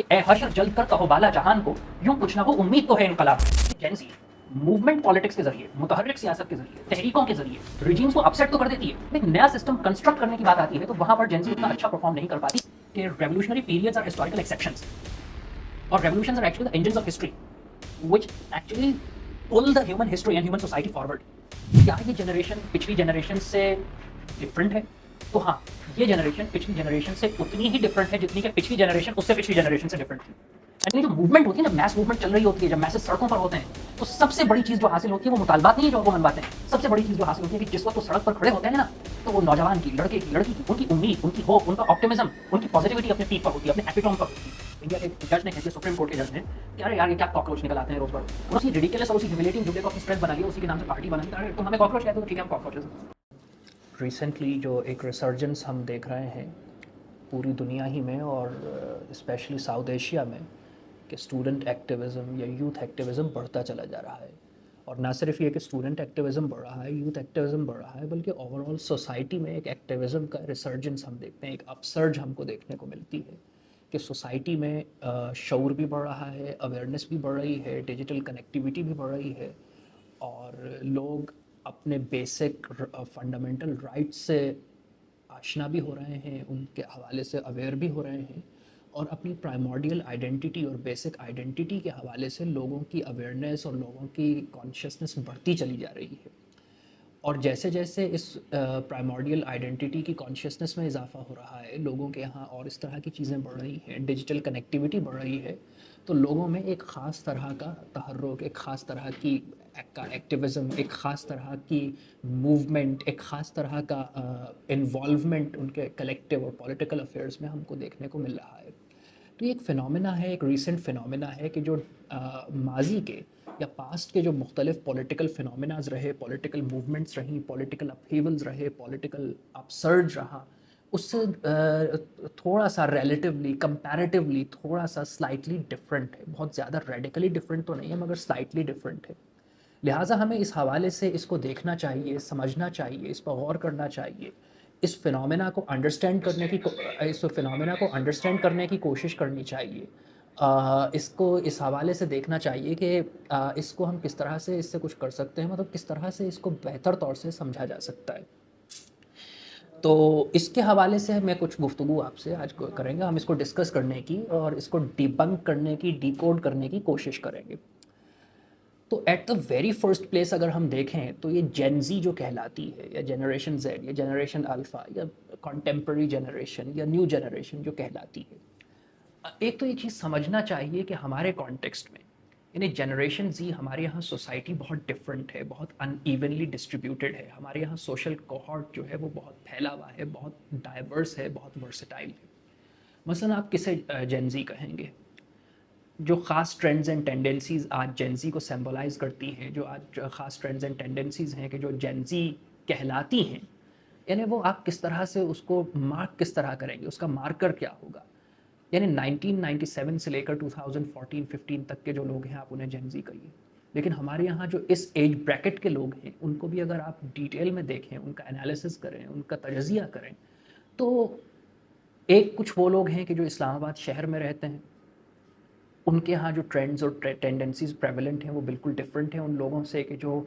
कि ए हशर जल्द कर कहो बाला जहान को, यूं कुछ ना हो उम्मीद तो है इनकलाब। जेंजी मूवमेंट पॉलिटिक्स के जरिए, मुतहर्रिक सियासत के जरिए, तहरीकों के जरिए रिजीम्स को अपसेट तो कर देती है। एक नया सिस्टम कंस्ट्रक्ट करने की बात आती है तो वहां पर जेंजी उतना अच्छा परफॉर्म नहीं कर पाती कि revolutionary periods are historical exceptions और revolutions are actually the engines of history which actually pull the human history and human society forward. क्या ये जनरेशन पिछली जनरेशन से डिफरेंट है? तो हाँ, ये जनरेशन पिछली जनरेशन से उतनी ही डिफरेंट है जितनी कि पिछली जनरेशन उससे पिछली जनरेशन से डिफरेंट थी। यानी जो मूवमेंट होती है ना, मैस मूवमेंट चल रही होती है, जब मैसेज सड़कों पर होते हैं तो सबसे बड़ी चीज़ जो हासिल होती है वो मुतालबात नहीं है जो वो मनवाते हैं। सबसे बड़ी चीज़ जो हासिल होती है कि जिस वक्त वो सड़क पर खड़े होते हैं ना, तो वो नौजवान की, लड़के की, लड़की की, उनकी उम्मीद, उनकी होप, उनका ऑप्टिमिज्म, उनकी पॉजिटिविटी अपने पीक पर होती है, अपने एपिटोम पर होती है। इंडिया के जज ने कह दिया, सुप्रीम कोर्ट के जज ने कि अरे यार ये क्या कॉकरोच निकल आते हैं रोज पर, उसी रिडिकुलस और उसी ह्यूमिलेटिंग जुमले को अपनी स्ट्रेस बना लिया, उसी के नाम से पार्टी बना ली। अरे तुम हमें कॉकरोच कहते हो, ठीक है हम कॉकरोचेस। रिसेंटली जो एक रिसर्जेंस हम देख रहे हैं पूरी दुनिया ही में और स्पेशली साउथ एशिया में कि स्टूडेंट एक्टिविज़म या यूथ एक्टिविज़म बढ़ता चला जा रहा है। और ना सिर्फ ये कि स्टूडेंट एक्टिविज़म बढ़ रहा है, यूथ एक्टिविज़म बढ़ रहा है, बल्कि ओवरऑल सोसाइटी में एक एक्टिविज़म का रिसर्जेंस हम देखते हैं, एक अपसर्ज हमको देखने को मिलती है कि सोसाइटी में शऊर भी बढ़ रहा है, अवेयरनेस भी बढ़ रही है, डिजिटल कनेक्टिविटी भी बढ़ रही है और लोग अपने बेसिक फंडामेंटल राइट्स से आशना भी हो रहे हैं, उनके हवाले से अवेयर भी हो रहे हैं और अपनी प्राइमोर्डियल आइडेंटिटी और बेसिक आइडेंटिटी के हवाले से लोगों की अवेयरनेस और लोगों की कॉन्शियसनेस बढ़ती चली जा रही है। और जैसे जैसे इस प्राइमोर्डियल आइडेंटिटी की कॉन्शियसनेस में इजाफा हो रहा है, लोगों के यहाँ और इस तरह की चीज़ें बढ़ रही हैं, डिजिटल कनेक्टिविटी बढ़ रही है, तो लोगों में एक ख़ास तरह का तहर्रुक, एक ख़ास तरह की एक्टिविज़म, एक ख़ास तरह की मूवमेंट, एक ख़ास तरह का इन्वॉल्वमेंट उनके कलेक्टिव और पॉलिटिकल अफेयर्स में हमको देखने को मिल रहा है। तो ये एक फ़िनोमेना है, एक रीसेंट फ़िनोमेना है कि जो माजी के या पास्ट के जो मुख्तलिफ पॉलिटिकल फिनोमिनाज रहे, पॉलिटिकल मूवमेंट्स रहीं, पॉलिटिकल अपहीवल्स रहे, पॉलिटिकल अपसर्ज रहा, उससे थोड़ा सा रिलेटिवली, कंपैरेटिवली थोड़ा सा स्लाइटली डिफरेंट है। बहुत ज़्यादा रेडिकली डिफरेंट तो नहीं है मगर स्लाइटली डिफरेंट है। लिहाजा हमें इस हवाले से इसको देखना चाहिए, समझना चाहिए, इस पर गौर करना चाहिए, इस फिनोमेना को अंडरस्टैंड करने की इस फिनोमेना को अंडरस्टैंड करने की कोशिश करनी चाहिए। इसको इस हवाले से देखना चाहिए कि इसको हम किस तरह से इससे कुछ कर सकते हैं, मतलब किस तरह से इसको बेहतर तौर से समझा जा सकता है। तो इसके हवाले से मैं कुछ गुफ्तगू आपसे आज करेंगे, हम इसको डिस्कस करने की और इसको डिबंक करने की, डिकोड करने की कोशिश करेंगे। तो eight the very first place अगर हम देखें तो ये जेनजी जो कहलाती है, या जनरेशन जेड, या जनरेशन अल्फ़ा, या कॉन्टेम्प्रेरी जनरेशन, या न्यू जनरेशन जो कहलाती है, एक तो ये चीज़ समझना चाहिए कि हमारे कॉन्टेक्स्ट में यानी जनरेशन जी, हमारे यहाँ सोसाइटी बहुत डिफरेंट है, बहुत अनइवनली डिस्ट्रीब्यूटेड है। हमारे यहाँ सोशल कोहॉर्ट जो है वो बहुत फैला हुआ है, बहुत डाइवर्स है, बहुत वर्सेटाइल है। मसलन आप किसे जेनजी कहेंगे? जो ख़ास ट्रेंड्स एंड टेंडेंसीज़ आज जेनजी को सिंबलाइज करती हैं, जो आज ख़ास ट्रेंड्स एंड टेंडेंसीज़ हैं कि जो जेनजी कहलाती हैं, यानी वो आप किस तरह से उसको मार्क किस तरह करेंगे, उसका मार्कर क्या होगा? यानी 1997 से लेकर 2014-15 तक के जो लोग हैं, आप उन्हें जेनजी कहिए। लेकिन हमारे यहाँ जो इस एज ब्रैकेट के लोग हैं, उनको भी अगर आप डिटेल में देखें, उनका एनालिसिस करें, उनका तजज़िया करें, तो एक कुछ वो लोग हैं कि जो इस्लामाबाद शहर में रहते हैं, उनके यहाँ जो ट्रेंड्स और टेंडेंसीज़ प्रेवलेंट हैं वो बिल्कुल डिफरेंट हैं उन लोगों से कि जो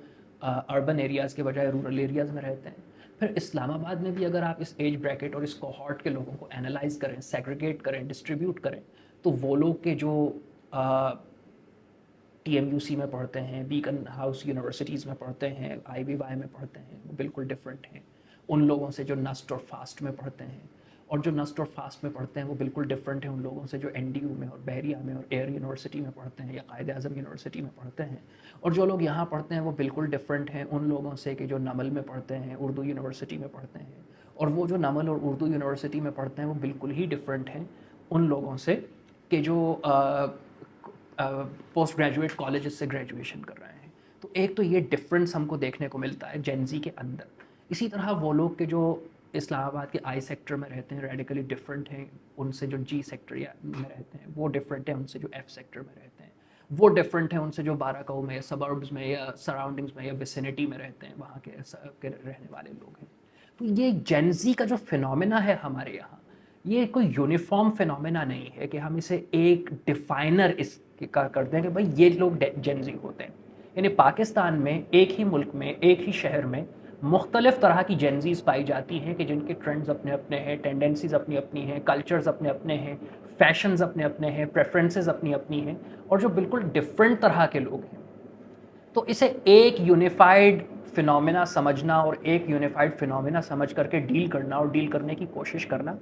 अर्बन एरियाज़ के बजाय रूरल एरियाज़ में रहते हैं। फिर इस्लामाबाद में भी अगर आप इस एज ब्रैकेट और इस कोहॉर्ट के लोगों को एनालाइज करें, सेग्रीगेट करें, डिस्ट्रीब्यूट करें, तो वो लोग के जो TMUC में पढ़ते हैं, बीकन हाउस यूनिवर्सिटीज़ में पढ़ते हैं, IVY में पढ़ते हैं, वो बिल्कुल डिफरेंट हैं उन लोगों से जो नस्ट और फास्ट में पढ़ते हैं। और जो नस्ट और फास्ट में पढ़ते हैं वो बिल्कुल डिफरेंट है उन लोगों से जो NDU में और बहरिया में और एयर यूनिवर्सिटी में पढ़ते हैं या कायद आज़म यूनिवर्सिटी में पढ़ते हैं। और जो लोग यहाँ पढ़ते हैं वो बिल्कुल डिफरेंट हैं उन लोगों से कि जो नमल में पढ़ते हैं, उर्दू यूनिवर्सिटी में पढ़ते हैं। और वो जो नमल और उर्दू यूनिवर्सिटी में पढ़ते हैं वो बिल्कुल ही डिफरेंट हैं उन लोगों से कि जो पोस्ट ग्रेजुएट कॉलेज से ग्रेजुएशन कर रहे हैं। तो एक तो ये डिफरेंस हमको देखने को मिलता है जेनजी के अंदर। इसी तरह वो लोग के जो इस्लामाबाद के I सेक्टर में रहते हैं रेडिकली डिफरेंट हैं उनसे जो G सेक्टर या में रहते हैं, वो डिफरेंट है उनसे जो F सेक्टर में रहते हैं, वो डिफरेंट है उनसे जो बाराकाऊ में या सबर्ब्स में या सराउंडिंग्स में या विसिनिटी में रहते हैं, वहाँ के रहने वाले लोग हैं। तो ये जेनजी का जो फिनोमेना है हमारे यहाँ, ये कोई यूनिफॉर्म फिनोमेना नहीं है कि हम इसे एक डिफाइनर इस का कर दें कि भाई ये लोग जेनजी होते हैं। यानी पाकिस्तान में एक ही मुल्क में एक ही शहर में मुख्तलिफ तरह की जेनजीज पाई जाती हैं कि जिनके ट्रेंड्स अपने अपने हैं, टेंडेंसीज अपनी अपनी हैं, कल्चर्स अपने अपने हैं, फैशंस अपने अपने हैं, प्रेफरेंसेस अपनी अपनी हैं, और जो बिल्कुल डिफरेंट तरह के लोग हैं। तो इसे एक यूनिफाइड फिनोमेना समझना और एक यूनिफाइड फिनोमेना समझ करके डील करना और डील करने की कोशिश करना,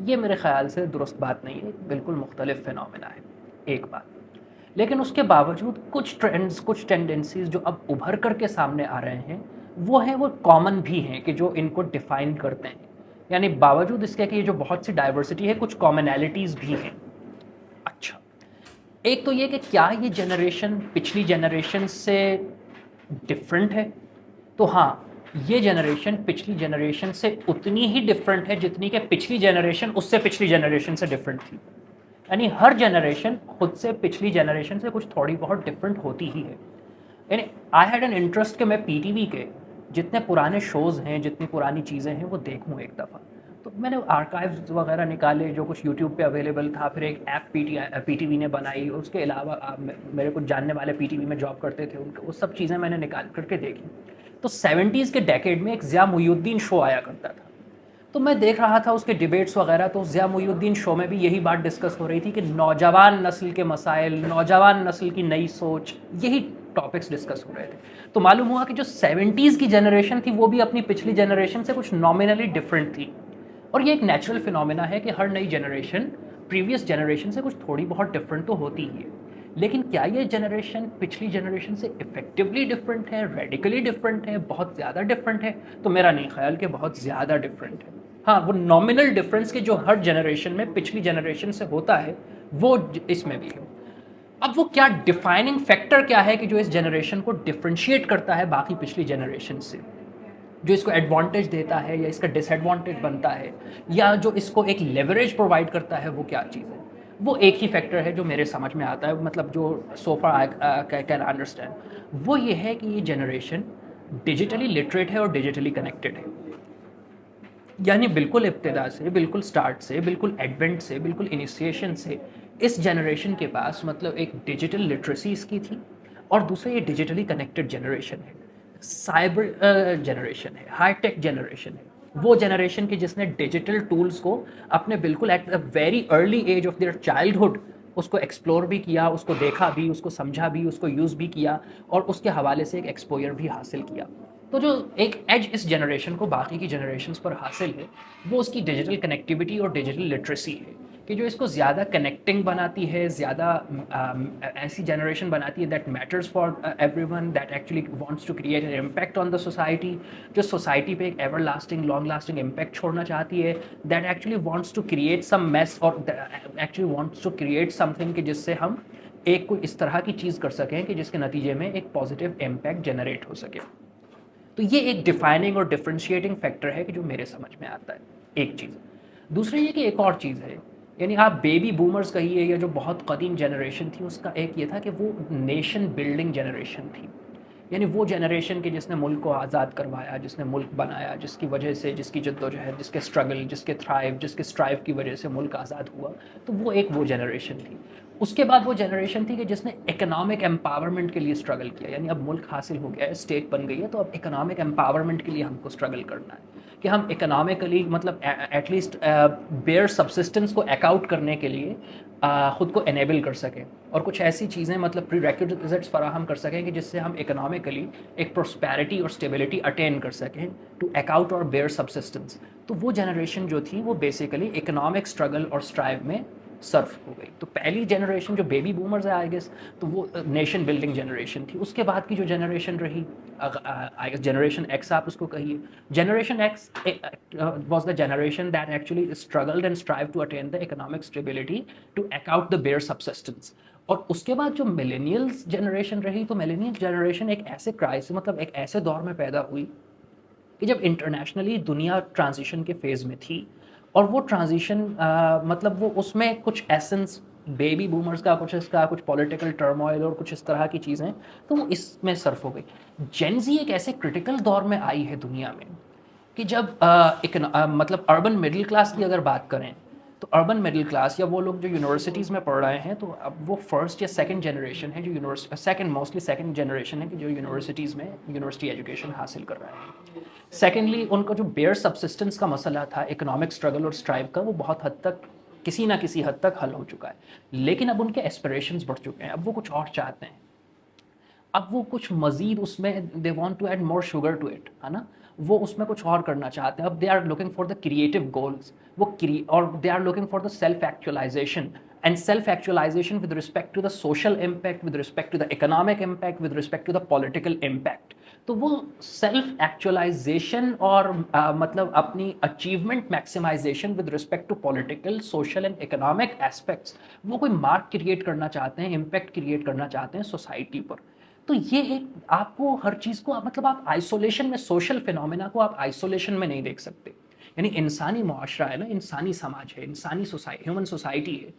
ये मेरे ख़्याल से दुरुस्त बात नहीं है। बिल्कुल मुख्तलिफ फिनोमेना है, एक बात। लेकिन उसके बावजूद कुछ ट्रेंड्स, कुछ टेंडेंसीज जो अब उभर करके सामने आ रहे हैं, वो कॉमन भी हैं कि जो इनको डिफ़ाइन करते हैं। यानी बावजूद इसके कि ये जो बहुत सी डाइवर्सिटी है, कुछ कॉमनैलिटीज़ भी हैं। अच्छा, एक तो ये कि क्या ये जनरेशन पिछली जनरेशन से डिफरेंट है? तो हाँ, ये जनरेशन पिछली जनरेशन से उतनी ही डिफरेंट है जितनी कि पिछली जनरेशन उससे पिछली जनरेशन से डिफरेंट थी। यानी हर जनरेशन खुद से पिछली जनरेशन से कुछ थोड़ी बहुत डिफरेंट होती ही है। यानी आई हैड एन इंटरेस्ट कि मैं पीटीवी के जितने पुराने शोज़ हैं, जितनी पुरानी चीज़ें हैं, वो देखूँ एक दफ़ा। तो मैंने आर्काइव्स वगैरह निकाले जो कुछ यूट्यूब पे अवेलेबल था, फिर एक ऐप पीटीवी ने बनाई। उसके अलावा मेरे कुछ जानने वाले पीटीवी में जॉब करते थे, उनके वो सब चीज़ें मैंने निकाल करके देखी। तो 70s के डेकेड में एक ज़िया मुइनुद्दीन शो आया करता था। तो मैं देख रहा था उसके डिबेट्स वगैरह, तो ज़िया मुइनुद्दीन शो में भी यही बात डिस्कस हो रही थी कि नौजवान नस्ल के मसाइल, नौजवान नस्ल की नई सोच, यही टॉपिक्स डिस्कस हो रहे थे। तो मालूम हुआ कि जो 70s की जनरेशन थी वो भी अपनी पिछली जनरेशन से कुछ नॉमिनली डिफरेंट थी। और ये एक नेचुरल फिनोमेना है कि हर नई जनरेशन प्रीवियस जनरेशन से कुछ थोड़ी बहुत डिफरेंट तो होती ही है। लेकिन क्या ये जनरेशन पिछली जनरेशन से इफेक्टिवली डिफरेंट है, रेडिकली डिफरेंट है, बहुत ज़्यादा डिफरेंट है? तो मेरा नहीं ख्याल कि बहुत ज़्यादा डिफरेंट है। हाँ, वो नॉमिनल डिफरेंस के जो हर जनरेशन में पिछली जनरेशन से होता है, वो इसमें भी है। अब वो क्या डिफाइनिंग फैक्टर क्या है कि जो इस जनरेशन को डिफ्रेंशिएट करता है बाकी पिछली जनरेशन से, जो इसको एडवांटेज देता है या इसका डिसएडवांटेज बनता है, या जो इसको एक लेवरेज प्रोवाइड करता है, वो क्या चीज़ है? वो एक ही फैक्टर है जो मेरे समझ में आता है, मतलब जो सो फार आई कैन अंडरस्टैंड। वो ये है कि ये जनरेशन डिजिटली लिटरेट है और डिजिटली कनेक्टेड है। यानी बिल्कुल इब्तिदा से, बिल्कुल स्टार्ट से, बिल्कुल एडवेंट से, बिल्कुल इनिशिएशन से इस जनरेशन के पास मतलब एक डिजिटल लिटरेसी इसकी थी, और दूसरा ये डिजिटली कनेक्टेड जनरेशन है, साइबर जनरेशन है, हाईटेक जनरेशन है। वो जनरेशन की जिसने डिजिटल टूल्स को अपने बिल्कुल at the very early age of their childhood उसको एक्सप्लोर भी किया, उसको देखा भी, उसको समझा भी, उसको यूज़ भी किया, और उसके हवाले से एक एक्सपोजर भी हासिल किया। तो जो एक एज इस जनरेशन को बाकी की जनरेशन्स पर हासिल है, वो उसकी डिजिटल कनेक्टिविटी और डिजिटल लिटरेसी है, कि जो इसको ज़्यादा कनेक्टिंग बनाती है, ज़्यादा ऐसी जनरेशन बनाती है that matters for everyone, that actually wants to create an impact on the society, जो सोसाइटी पे एक ever lasting, long lasting impact छोड़ना चाहती है, that actually wants to create some mess, और actually wants to create something कि जिससे हम एक कोई इस तरह की चीज़ कर सकें कि जिसके नतीजे में एक पॉजिटिव इम्पैक्ट जनरेट हो सके। तो ये एक डिफाइनिंग और डिफ्रेंशिएटिंग फैक्टर है कि जो मेरे समझ में आता है, एक चीज़। दूसरी ये कि एक और चीज़ है, यानी आप बेबी बूमर्स कहिए या जो बहुत कदीम जनरेशन थी, उसका एक ये था कि वो नेशन बिल्डिंग जनरेशन थी। यानी वो जनरेशन की जिसने मुल्क को आज़ाद करवाया, जिसने मुल्क बनाया, जिसकी वजह से, जिसकी जद्दोजहद, जिसके स्ट्रगल, जिसके स्ट्राइव की वजह से मुल्क आज़ाद हुआ, तो वो एक वो जनरेशन थी। उसके बाद वो जनरेशन थी कि जिसने इकोनॉमिक एम्पावरमेंट के लिए स्ट्रगल किया। यानी अब मुल्क हासिल हो गया है, स्टेट बन गई है, तो अब इकोनॉमिक एम्पावरमेंट के लिए हमको स्ट्रगल करना है कि हम इकोनॉमिकली मतलब एटलीस्ट बेयर सब्सिस्टेंस को एकआउट करने के लिए ख़ुद को एनेबल कर सकें, और कुछ ऐसी चीज़ें मतलब प्रीरेक्विजिट्स फराहम कर सकें कि जिससे हम इकोनॉमिकली एक प्रोस्पेरिटी और स्टेबिलिटी अटेन कर सकें टू एकआउट और बेयर सब्सिस्टेंस। तो वो जनरेशन जो थी वो बेसिकली इकोनॉमिक स्ट्रगल और स्ट्राइव में सर्फ हो गई। तो पहली जनरेशन जो बेबी बूमर्स है आई गेस, तो वो नेशन बिल्डिंग जनरेशन थी। उसके बाद की जो जनरेशन रही, आई गेस जनरेशन एक्स आप उसको कहिए, generation X was the generation that actually struggled and strive to attain the economic stability to account the bare subsistence. और उसके बाद जो मिलेनियल्स जनरेशन रही, तो मिलेनियल जनरेशन एक ऐसे क्राइसिस, मतलब एक ऐसे दौर में पैदा हुई कि जब इंटरनेशनली दुनिया ट्रांजिशन के फेज़ में थी, और वो ट्रांजिशन मतलब वो उसमें कुछ एसेंस बेबी बूमर्स का, कुछ इसका, कुछ पॉलिटिकल टर्मोइल और कुछ इस तरह की चीज़ें, तो वो इसमें सर्फ हो गई। जेन ज़ी एक ऐसे क्रिटिकल दौर में आई है दुनिया में कि जब मतलब अर्बन मिडिल क्लास की अगर बात करें, तो अर्बन मिडिल क्लास या वो लोग जो यूनिवर्सिटीज़ में पढ़ रहे हैं, तो अब वो फर्स्ट या सेकंड जनरेशन है जो मोस्टली सेकंड जनरेशन है कि जो यूनिवर्सिटीज़ में यूनिवर्सिटी एजुकेशन हासिल कर रहे हैं। सेकेंडली, उनका जो बेयर सब्सिस्टेंस का मसला था, इकोनॉमिक स्ट्रगल और स्ट्राइव का, वो बहुत हद तक किसी ना किसी हद तक हल हो चुका है। लेकिन अब उनके एस्पिरेशंस बढ़ चुके हैं, अब वो कुछ और चाहते हैं, अब वो कुछ मज़ीद उसमें they want to add more sugar to it, है ना। वो उसमें कुछ और करना चाहते हैं। अब they are looking for the creative goals, और they are looking for the self actualisation, and self actualisation with respect to the social impact, with respect to the economic impact, with respect to the political impact. तो वो self actualisation और मतलब अपनी achievement maximisation with respect to political, social and economic aspects, वो कोई mark create करना चाहते हैं, इम्पैक्ट क्रिएट करना चाहते हैं सोसाइटी पर। तो ये एक आपको हर चीज़ को मतलब आप आइसोलेशन में, सोशल फिनोमेना को आप आइसोलेशन में नहीं देख सकते। यानी इंसानी मुआशरा है ना, इंसानी समाज है, इंसानी सोसाइटी, ह्यूमन सोसाइटी है।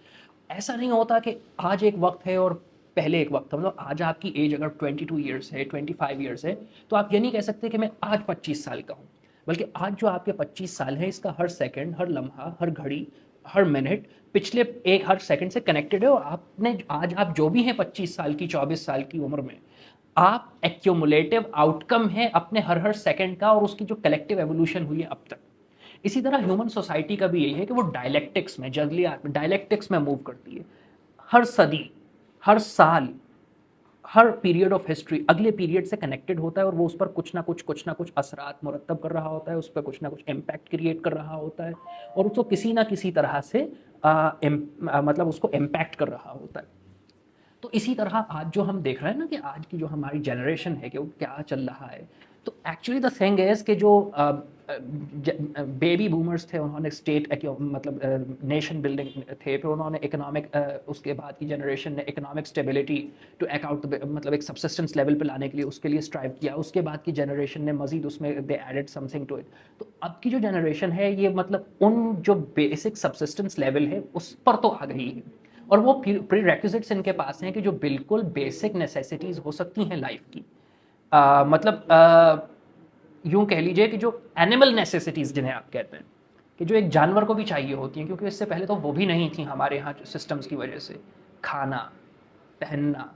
ऐसा नहीं होता कि आज एक वक्त है और पहले एक वक्त था। मतलब आज आपकी एज अगर 22 ईयर्स है, 25 ईयर्स है, तो आप ये नहीं कह सकते कि मैं आज 25 साल का हूँ, बल्कि आज जो आपके 25 साल है, इसका हर सेकंड, हर लम्हा, हर घड़ी, हर मिनट पिछले एक हर सेकंड से कनेक्टेड है। और आपने आज आप जो भी हैं 25 साल की, 24 साल की उम्र में, आप एक्यूमुलेटिव आउटकम है अपने हर हर सेकंड का और उसकी जो कलेक्टिव एवोल्यूशन हुई है अब तक। इसी तरह ह्यूमन सोसाइटी का भी यही है कि वो डायलेक्टिक्स में, जर्गली डायलेक्टिक्स में मूव करती है। हर सदी, हर साल, हर पीरियड ऑफ हिस्ट्री अगले पीरियड से कनेक्टेड होता है और वो उस पर कुछ ना कुछ असरात मुरतब कर रहा होता है, उस पर कुछ ना कुछ इम्पैक्ट क्रिएट कर रहा होता है और उसको किसी ना किसी तरह से मतलब उसको इम्पैक्ट कर रहा होता है। तो इसी तरह आज जो हम देख रहे हैं ना कि आज की जो हमारी जनरेशन है कि वो क्या चल रहा है, तो एक्चुअली द थिंग इज कि जो बेबी बूमर्स थे, उन्होंने स्टेट मतलब नेशन बिल्डिंग थे, फिर उन्होंने इकोनॉमिक, उसके बाद की जनरेशन ने इकोनॉमिक स्टेबिलिटी टू अकाउंट मतलब एक सबसिस्टेंस लेवल पे लाने के लिए उसके लिए स्ट्राइव किया। उसके बाद की जनरेशन ने मजीद उसमें they added something to it. तो अब की जो जनरेशन है ये मतलब उन जो बेसिक सबसिस्टेंस लेवल है उस पर तो आ गई है और वो प्री रेक्विजिट्स इनके पास हैं कि जो बिल्कुल बेसिक नेसेसिटीज़ हो सकती हैं लाइफ की। मतलब यूँ कह लीजिए कि जो एनिमल नेसेसिटीज़ जिन्हें आप कहते हैं, कि जो एक जानवर को भी चाहिए होती हैं, क्योंकि इससे पहले तो वो भी नहीं थी हमारे यहाँ सिस्टम्स की वजह से। खाना, पहनना,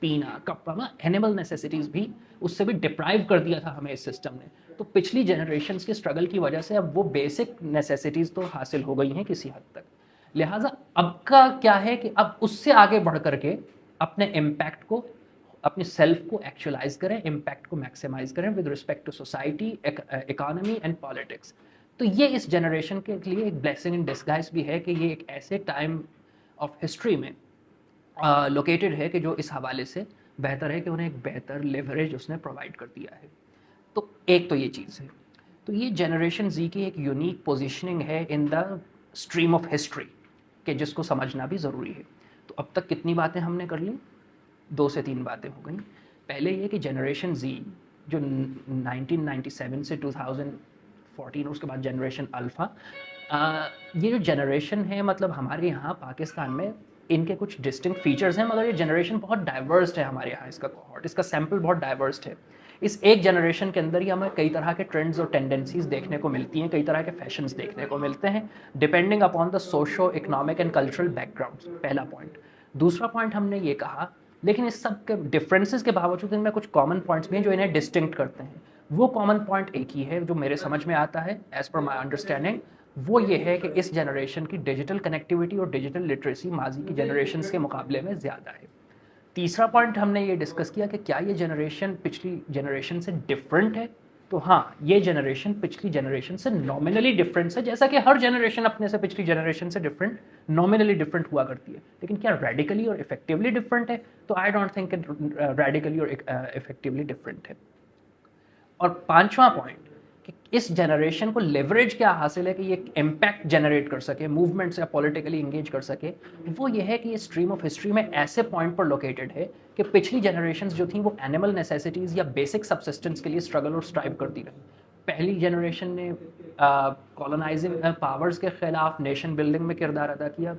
पीना, कपड़ा, एनिमल नेसेसिटीज़ भी उससे भी डिप्राइव कर दिया था हमें इस सिस्टम ने। तो पिछली जनरेशन्स के स्ट्रगल की वजह से अब वो बेसिक नेसेसिटीज़ तो हासिल हो गई हैं किसी हद तक। लिहाजा अब का क्या है कि अब उससे आगे बढ़ करके अपने इम्पैक्ट को, अपने सेल्फ को एक्चुअलाइज करें, इम्पैक्ट को मैक्सिमाइज करें with respect to society, economy and politics. तो ये इस जनरेशन के लिए एक ब्लेसिंग इन डिस्गाइज भी है कि ये एक ऐसे टाइम ऑफ हिस्ट्री में लोकेटेड है कि जो इस हवाले से बेहतर है कि उन्हें एक बेहतर लेवरेज उसने प्रोवाइड कर दिया है। तो एक तो ये चीज़ है। तो ये जनरेशन जी की एक यूनिक पोजिशनिंग है in the stream of history कि जिसको समझना भी ज़रूरी है। तो अब तक कितनी बातें हमने कर ली? 2 से 3 बातें हो गई। पहले ये कि जनरेशन जी जो 1997 से 2014, उसके बाद जनरेशन अल्फ़ा, ये जो जनरेशन है मतलब हमारे यहाँ पाकिस्तान में इनके कुछ डिस्टिंक्ट फीचर्स हैं, मगर ये जनरेशन बहुत डाइवर्स्ड है हमारे यहाँ। इसका कोहॉर्ट, इसका सैम्पल बहुत डाइवर्स्ड है। इस एक जनरेशन के अंदर ही हमें कई तरह के ट्रेंड्स और टेंडेंसीज़ देखने को मिलती हैं, कई तरह के फैशंस देखने को मिलते हैं, depending upon the socio economic and cultural backgrounds. पहला पॉइंट। दूसरा पॉइंट हमने ये कहा, लेकिन इस सब के डिफरेंसेस के बावजूद इनमें कुछ कॉमन पॉइंट्स भी हैं जो इन्हें डिस्टिंक्ट करते हैं। वो कॉमन पॉइंट एक ही है जो मेरे समझ में आता है एज़ पर माई अंडरस्टैंडिंग, वो ये है कि इस जनरेशन की डिजिटल कनेक्टिविटी और डिजिटल लिटरेसी माजी की जनरेशन्स के मुकाबले में ज़्यादा है। तीसरा पॉइंट हमने ये डिस्कस किया कि क्या ये जनरेशन पिछली जनरेशन से डिफरेंट है। तो हाँ, ये जनरेशन पिछली जनरेशन से नॉमिनली डिफरेंट है, जैसा कि हर जनरेशन अपने से पिछली जनरेशन से डिफरेंट, नॉमिनली डिफरेंट हुआ करती है। लेकिन क्या रेडिकली और इफेक्टिवली डिफरेंट है? तो आई डोंट थिंक रेडिकली और इफेक्टिवली डिफरेंट है। और पांचवा पॉइंट कि इस जनरेशन को लेवरेज क्या हासिल है कि ये इम्पैक्ट जनरेट कर सके, मूवमेंट से पॉलिटिकली इंगेज कर सके, वो ये है कि ये स्ट्रीम ऑफ हिस्ट्री में ऐसे पॉइंट पर लोकेटेड है कि पिछली जनरेशन्स जो थी वो एनिमल नेसेसिटीज़ या बेसिक सबसिस्टेंस के लिए स्ट्रगल और स्ट्राइव करती रही। पहली जनरेशन ने कॉलोनाइजिंग पावर्स के खिलाफ नेशन बिल्डिंग में किरदार अदा किया।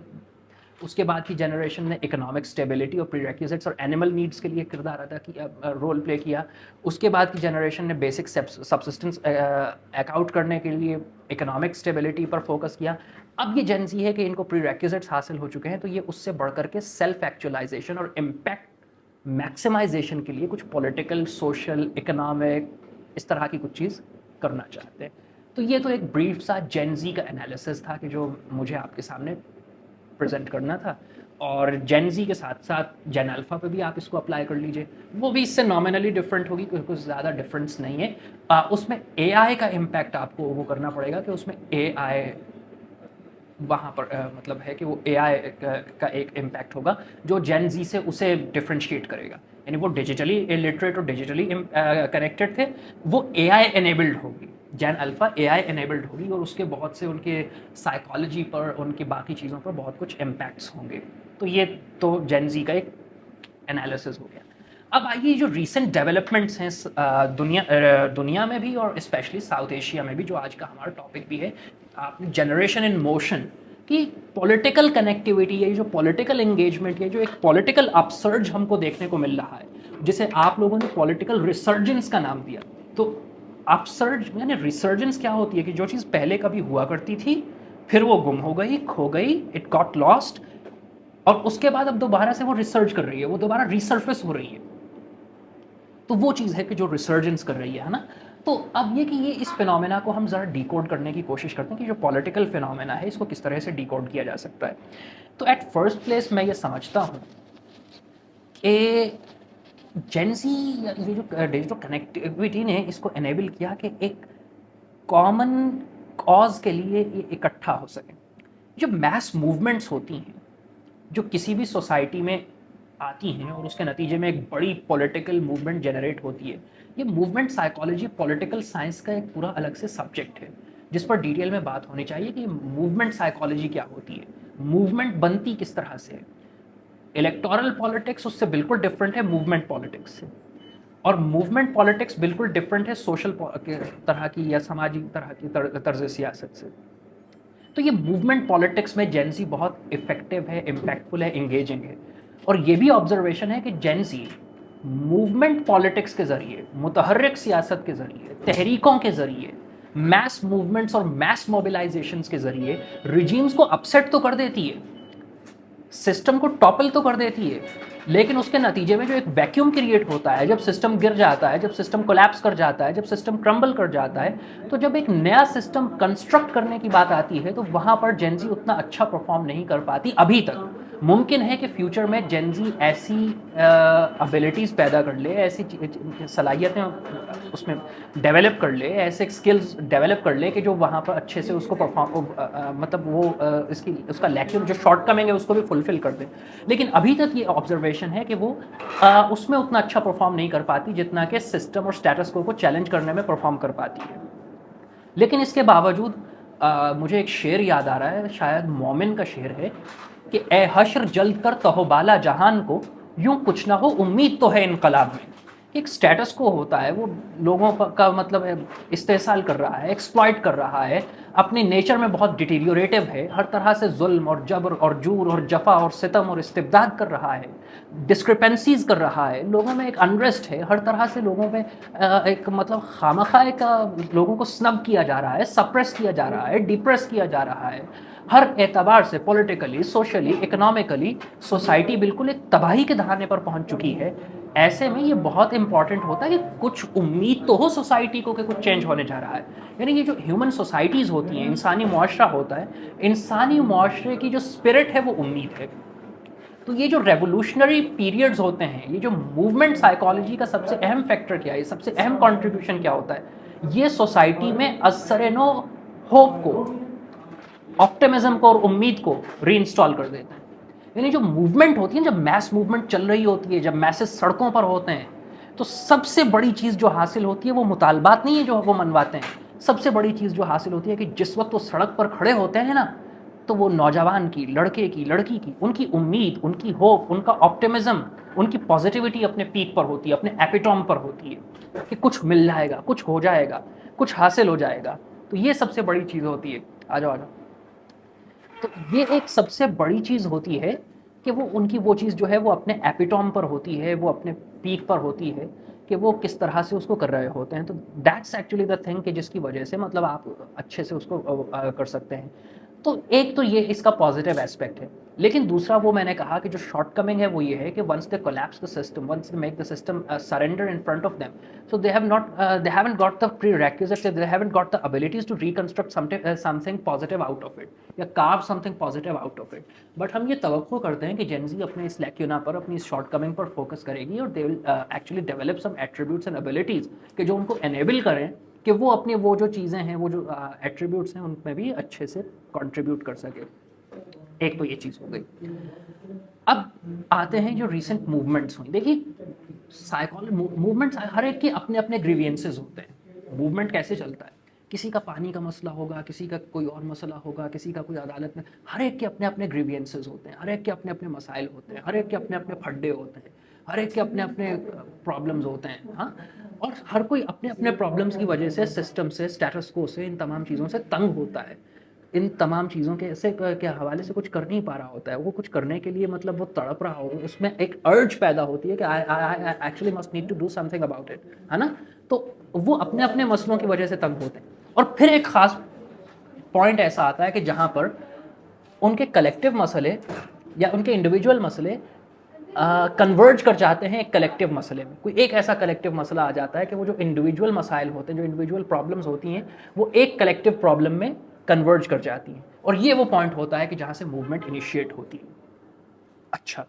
उसके बाद की जनरेशन ने इकोनॉमिक स्टेबिलिटी और प्रीरेक्विजिट्स और एनिमल नीड्स के लिए किरदार अदा किया, रोल प्ले किया। उसके बाद की जनरेशन ने बेसिक सब्सिस्टेंस अकाउंट करने के लिए इकोनॉमिक स्टेबिलिटी पर फोकस किया। अब ये जेन ज़ी है कि इनको प्रीरेक्विजिट्स हासिल हो चुके हैं, तो ये उससे बढ़ करके सेल्फ एक्चुअलाइजेशन और इम्पैक्ट मैक्सिमाइजेशन के लिए कुछ पॉलिटिकल, सोशल, इकोनॉमिक इस तरह की कुछ चीज़ करना चाहते हैं। तो ये तो एक ब्रीफ सा जेन ज़ी का एनालिसिस था कि जो मुझे आपके सामने प्रेजेंट करना था। और जेन ज़ी के साथ साथ जेन अल्फ़ा पे भी आप इसको अप्लाई कर लीजिए, वो भी इससे नॉमिनली डिफरेंट होगी, कुछ ज़्यादा डिफरेंस नहीं है। उसमें एआई का इम्पैक्ट आपको वो करना पड़ेगा कि उसमें एआई वहाँ पर मतलब है कि वो एआई का एक इम्पैक्ट होगा जो जेन ज़ी से उसे डिफ्रेंशिएट करेगा। यानी वो डिजिटली इलिटरेट और डिजिटली कनेक्टेड थे, वो एआई एनेबल्ड होगी, जेन अल्फ़ा एआई एनेबल्ड होगी, और उसके बहुत से उनके साइकोलॉजी पर, उनकी बाकी चीज़ों पर बहुत कुछ इम्पैक्ट्स होंगे। तो ये तो जेन ज़ी का एक एनालिसिस हो गया। अब आइए जो रीसेंट डेवलपमेंट्स हैं दुनिया में भी और स्पेशली साउथ एशिया में भी, जो आज का हमारा टॉपिक भी है, जनरेशन इन मोशन की पॉलिटिकल कनेक्टिविटी, ये जो पॉलिटिकल एंगेजमेंट है, जो एक पॉलिटिकल अपसर्ज हमको देखने को मिल रहा है, जिसे आप लोगों ने पॉलिटिकल रिसर्जेंस का नाम दिया। तो अपसर्ज यानी रिसर्जेंस क्या होती है कि जो चीज़ पहले कभी हुआ करती थी, फिर वो गुम हो गई, खो गई, इट गॉट लॉस्ट, और उसके बाद अब दोबारा से वो रिसर्च कर रही है, वो दोबारा रिसर्फेस हो रही है। तो वो चीज़ है कि जो रिसर्जेंस कर रही है ना। तो अब ये कि ये इस फिनोमेना को हम ज़रा डिकोड करने की कोशिश करते हैं कि जो पॉलिटिकल फिनोमेना है इसको किस तरह से डिकोड किया जा सकता है। तो एट फर्स्ट प्लेस मैं ये समझता हूँ कि जेन ज़ी, ये जो डिजिटल कनेक्टिविटी ने इसको एनेबल किया कि एक कॉमन कॉज के लिए ये इकट्ठा हो सके। जो मैस मूवमेंट्स होती हैं, जो किसी भी सोसाइटी में आती हैं और उसके नतीजे में एक बड़ी पॉलिटिकल मूवमेंट जनरेट होती है, ये मूवमेंट साइकोलॉजी पॉलिटिकल साइंस का एक पूरा अलग से सब्जेक्ट है, जिस पर डिटेल में बात होनी चाहिए कि मूवमेंट साइकोलॉजी क्या होती है, मूवमेंट बनती किस तरह से है। इलेक्टोरल पॉलिटिक्स उससे बिल्कुल डिफरेंट है मूवमेंट पॉलिटिक्स से, और मूवमेंट पॉलिटिक्स बिल्कुल डिफरेंट है सोशल तरह की या सामाजिक तरह की तर्ज सियासत से। तो ये मूवमेंट पॉलिटिक्स में जेन ज़ी बहुत इफेक्टिव है, इम्पैक्टफुल है, इंगेजिंग है। और ये भी ऑब्जर्वेशन है कि जेन ज़ी मूवमेंट पॉलिटिक्स के ज़रिए, मुतहर्रिक सियासत के ज़रिए, तहरीकों के ज़रिए, मैस मूवमेंट्स और मैस मोबिलाइजेशंस के ज़रिए रिजीम्स को अपसेट तो कर देती है, सिस्टम को टॉपल तो कर देती है, लेकिन उसके नतीजे में जो एक वैक्यूम क्रिएट होता है, जब सिस्टम गिर जाता है, जब सिस्टम कोलैप्स कर जाता है, जब सिस्टम क्रम्बल कर जाता है, तो जब एक नया सिस्टम कंस्ट्रक्ट करने की बात आती है, तो वहाँ पर जेन ज़ी उतना अच्छा परफॉर्म नहीं कर पाती अभी तक। मुमकिन है कि फ्यूचर में जेन ज़ी ऐसी एबिलिटीज़ पैदा कर ले, ऐसी सलाहियतें उसमें डेवलप कर ले, ऐसे स्किल्स डेवलप कर ले कि जो वहाँ पर अच्छे से उसको परफॉर्म मतलब वो उसका लैक्यूम, जो शॉर्टकमिंग है, उसको भी फुलफिल कर दे। लेकिन अभी तक ये ऑब्जर्वेशन है कि वो उसमें उतना अच्छा परफॉर्म नहीं कर पाती जितना कि सिस्टम और स्टेटस को चैलेंज करने में परफॉर्म कर पाती है। लेकिन इसके बावजूद मुझे एक शेर याद आ रहा है, शायद मोमिन का शेर है कि ए हश्र जल्द कर तहोबाला जहान को, यूं कुछ ना हो उम्मीद तो है इनकलाब में। एक स्टेटस को होता है, वो लोगों का मतलब इस्तेसाल कर रहा है, एक्सप्लॉइट कर रहा है, अपने नेचर में बहुत डिटीरियोरेटिव है, हर तरह से जुल्म और जबर और जूर और जफा और सितम और इस्तिबदाद कर रहा है, डिस्क्रिपेंसीज कर रहा है, लोगों में एक अनरेस्ट है, हर तरह से लोगों में एक मतलब खामखा एक लोगों को स्नब किया जा रहा है, सप्रेस किया जा रहा है, डिप्रेस किया जा रहा है, हर एतबार से पॉलिटिकली, सोशली, इकोनॉमिकली सोसाइटी बिल्कुल एक तबाही के दहाने पर पहुंच चुकी है। ऐसे में ये बहुत इंपॉर्टेंट होता है कि कुछ उम्मीद तो हो सोसाइटी को कि कुछ चेंज होने जा रहा है। यानी ये जो ह्यूमन सोसाइटीज़ होती हैं, इंसानी मुआशरा होता है, इंसानी मुआशरे की जो स्पिरिट है वो उम्मीद है। तो ये जो रेवोल्यूशनरी पीरियड्स होते हैं, ये जो मूवमेंट साइकोलॉजी का सबसे अहम फैक्टर क्या है, सबसे अहम कॉन्ट्रीब्यूशन क्या होता है, ये सोसाइटी में असरनो होप को, ऑप्टिमिज्म को और उम्मीद को रीइंस्टॉल कर देता है। यानी जो मूवमेंट होती है, जब मैस मूवमेंट चल रही होती है, जब मैसेज सड़कों पर होते हैं, तो सबसे बड़ी चीज़ जो हासिल होती है वो मुतालबात नहीं है जो वो मनवाते हैं। सबसे बड़ी चीज़ जो हासिल होती है कि जिस वक्त वो सड़क पर खड़े होते हैं ना, तो वो नौजवान की, लड़के की, लड़की की, उनकी उम्मीद, उनकी होप, उनका ऑप्टिमिज्म, उनकी पॉजिटिविटी अपने पीक पर होती है, अपने एपिटॉम पर होती है कि कुछ मिल जाएगा, कुछ हो जाएगा, कुछ हासिल हो जाएगा। तो ये सबसे बड़ी चीज़ होती है। आ जाओ आ जाओ। तो ये एक सबसे बड़ी चीज़ होती है कि वो उनकी वो चीज़ जो है वो अपने एपिटॉम पर होती है, वो अपने पीक पर होती है कि वो किस तरह से उसको कर रहे होते हैं। तो दैट्स एक्चुअली द थिंग कि जिसकी वजह से मतलब आप अच्छे से उसको कर सकते हैं। तो एक तो ये इसका पॉजिटिव एस्पेक्ट है, लेकिन दूसरा वो मैंने कहा कि जो शॉर्टकमिंग है वो ये है कि once they collapse the system, once they make the system surrender in front of them, so they haven't got the prerequisites, they haven't got the abilities to reconstruct something positive out of it या carve something positive out of it. But हम ये तवक्को करते हैं कि Gen Z अपने इस lacuna पर, अपनी इस शॉर्टकमिंग पर फोकस करेगी और they will actually develop some attributes and abilities कि जो उनको एनेबल करें कि वो अपनी वो जो चीज़ें हैं, वो जो एट्रीब्यूट्स हैं, उनमें भी अच्छे से कंट्रीब्यूट कर सके। एक तो ये चीज़ हो गई। अब आते हैं जो रिसेंट मूवमेंट्स हुई। देखिए साइकोलॉजी मूवमेंट्स हर एक के अपने अपने ग्रीवियंसेस होते हैं। मूवमेंट कैसे चलता है, किसी का पानी का मसला होगा, किसी का कोई और मसला होगा, किसी का कोई अदालत में, हर एक के अपने अपने ग्रीवियंसेस होते हैं, हर एक के अपने अपने मसाइल होते हैं, हर एक के अपने अपने फड्डे होते हैं, हर एक के अपने अपने प्रॉब्लम्स होते हैं। हाँ, और हर कोई अपने अपने प्रॉब्लम्स की वजह से, सिस्टम से, स्टेटस को से, इन तमाम चीज़ों से तंग होता है। इन तमाम चीज़ों के ऐसे के हवाले से कुछ कर नहीं पा रहा होता है। वो कुछ करने के लिए मतलब वो तड़प रहा हो, उसमें एक अर्ज पैदा होती है कि I actually must need to do something about it, है ना। तो वो अपने अपने मसलों की वजह से तंग होते हैं। और फिर एक ख़ास पॉइंट ऐसा आता है कि जहाँ पर उनके कलेक्टिव मसले या उनके इंडिविजुअल मसले कन्वर्ज कर जाते हैं एक कलेक्टिव मसले में। कोई एक ऐसा कलेक्टिव मसला आ जाता है कि वो जो इंडिविजुअल मसाइल होते हैं, जो इंडिविजुअल प्रॉब्लम्स होती हैं, वो एक कलेक्टिव प्रॉब्लम में कन्वर्ज कर जाती हैं। और ये वो पॉइंट होता है कि जहाँ से मूवमेंट इनिशिएट होती है। अच्छा,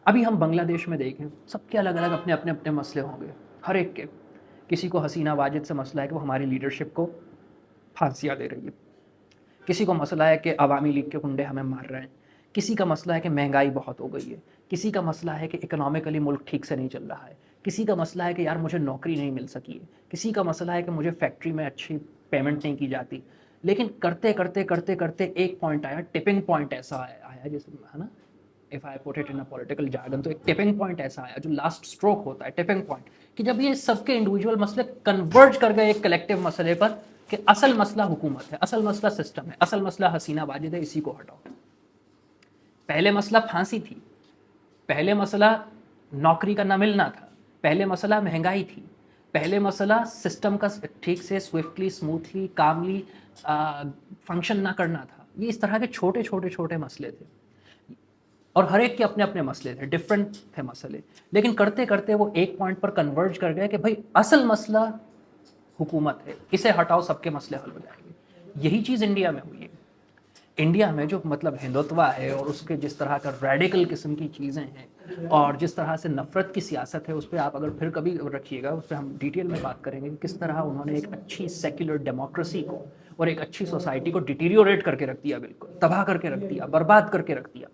अभी हम बांग्लादेश में देखें, सबके अलग अलग अपने अपने अपने मसले होंगे, हर एक के। किसी को हसीना वाजिद से मसला है कि वो हमारी लीडरशिप को फांसियाँ दे रही है, किसी को मसला है कि अवामी लीग के गुंडे हमें मार रहे हैं, किसी का मसला है कि महंगाई बहुत हो गई है, किसी का मसला है कि इकोनॉमिकली मुल्क ठीक से नहीं चल रहा है, किसी का मसला है कि यार मुझे नौकरी नहीं मिल सकी है, किसी का मसला है कि मुझे फैक्ट्री में अच्छी पेमेंट नहीं की जाती। लेकिन करते करते करते करते एक पॉइंट आया, टिपिंग पॉइंट ऐसा आया जैसे, है ना, if I put it in a political jargon, तो एक टिपिंग पॉइंट ऐसा आया जो लास्ट स्ट्रोक होता है, टिपिंग पॉइंट, कि जब ये सबके इंडिविजुअल मसले कन्वर्ज कर गए एक कलेक्टिव मसले पर कि असल मसला हुकूमत है, असल मसला सिस्टम है, असल मसला हसीना वाजिद है, इसी को हटाओ। पहले मसला फांसी थी, पहले मसला नौकरी का न मिलना था, पहले मसला महंगाई थी, पहले मसला सिस्टम का ठीक से स्विफ्टली, स्मूथली, कामली फंक्शन ना करना था। ये इस तरह के छोटे छोटे छोटे मसले थे और हर एक के अपने अपने मसले थे, डिफरेंट थे मसले। लेकिन करते करते वो एक पॉइंट पर कन्वर्ज कर गए कि भाई असल मसला हुकूमत है, इसे हटाओ, सबके मसले हल हो जाएंगे। यही चीज़ इंडिया में हुई है। इंडिया में जो मतलब हिंदुत्व है और उसके जिस तरह का रेडिकल किस्म की चीज़ें हैं और जिस तरह से नफ़रत की सियासत है, उस पर आप अगर फिर कभी रखिएगा, उस पर हम डिटेल में बात करेंगे कि किस तरह उन्होंने एक अच्छी सेक्युलर डेमोक्रेसी को और एक अच्छी सोसाइटी को डिटीरियोरेट करके रख दिया, बिल्कुल तबाह करके रख दिया, बर्बाद करके रख दिया।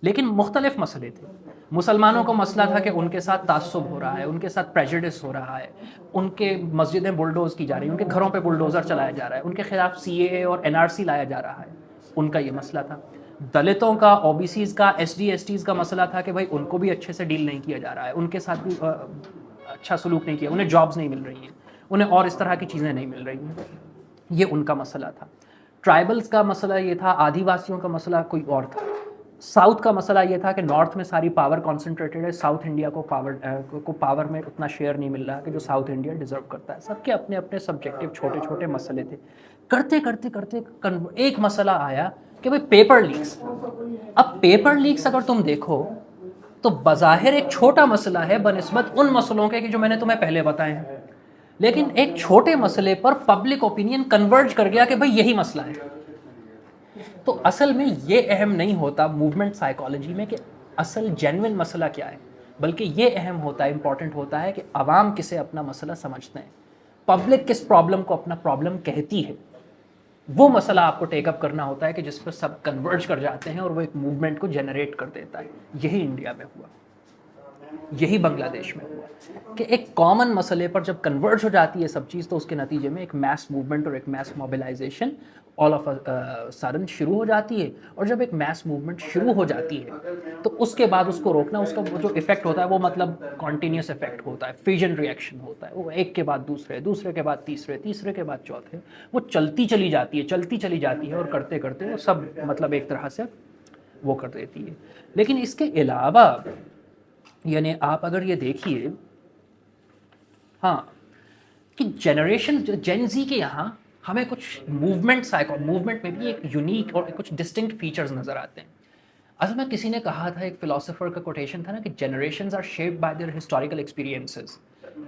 लेकिन मुख्तलिफ मसले थे। मुसलमानों को मसला था कि उनके साथ तासुब हो रहा है, उनके साथ प्रेजुडिस हो रहा है, उनके मस्जिदें बुलडोज की जा रही हैं, उनके घरों पे बुलडोज़र चलाया जा रहा है, उनके खिलाफ CAA और NRC लाया जा रहा है, उनका ये मसला था। दलितों का, OBCs का, SD STs का मसला था कि भाई उनको भी अच्छे से डील नहीं किया जा रहा है, उनके साथ भी अच्छा सलूक नहीं किया, उन्हें जॉब्स नहीं मिल रही हैं, उन्हें और इस तरह की चीज़ें नहीं मिल रही हैं। ये उनका मसला था। ट्राइबल्स का मसला ये था, आदिवासियों का मसला कोई और था। साउथ का मसला ये था कि नॉर्थ में सारी पावर कॉन्सेंट्रेटेड है, साउथ इंडिया को पावर में उतना शेयर नहीं मिल रहा कि जो साउथ इंडिया डिजर्व करता है। सबके अपने अपने सब्जेक्टिव छोटे छोटे मसले थे। करते करते करते एक मसला आया कि भाई पेपर लीक्स। अब पेपर लीक्स अगर तुम देखो तो बज़ाहिर एक छोटा मसला है बनिस्बत उन मसलों के कि जो मैंने तुम्हें पहले बताए हैं, लेकिन एक छोटे मसले पर पब्लिक ओपिनियन कन्वर्ज कर गया कि भाई यही मसला है। तो असल में ये अहम नहीं होता मूवमेंट साइकोलॉजी में कि असल जेन्युइन मसला क्या है, बल्कि ये अहम होता है, इंपॉर्टेंट होता है कि आवाम किसे अपना मसला समझते हैं, पब्लिक किस प्रॉब्लम को अपना प्रॉब्लम कहती है। वो मसला आपको टेकअप करना होता है कि जिस पर सब कन्वर्ज कर जाते हैं और वो एक मूवमेंट को जनरेट कर देता है। यही इंडिया में हुआ। यही बांग्लादेश में हुआ कि एक कॉमन मसले पर जब कन्वर्ज हो जाती है सब चीज़, तो उसके नतीजे में एक मैस मूवमेंट और एक mass mobilization all of sudden शुरू हो जाती है। और जब एक मैस मूवमेंट शुरू हो जाती है तो उसके बाद उसको रोकना, उसका वो जो इफेक्ट होता है वो मतलब कॉन्टीन्यूस इफेक्ट होता है, फ्यूजन रिएक्शन होता है, वो एक के बाद दूसरे, दूसरे के बाद तीसरे, तीसरे के बाद चौथे, वो चलती चली जाती है, चलती चली जाती है, और करते करते वो सब मतलब एक तरह से वो कर देती है। लेकिन इसके अलावा यानी आप अगर ये देखिए, हाँ, कि जनरेशन जेन जी के यहाँ हमें कुछ मूवमेंट में भी एक यूनिक और कुछ डिस्टिंक्ट फीचर्स नज़र आते हैं। असल में किसी ने कहा था, एक फिलोसोफर का कोटेशन था ना, कि generations are shaped by their historical experiences,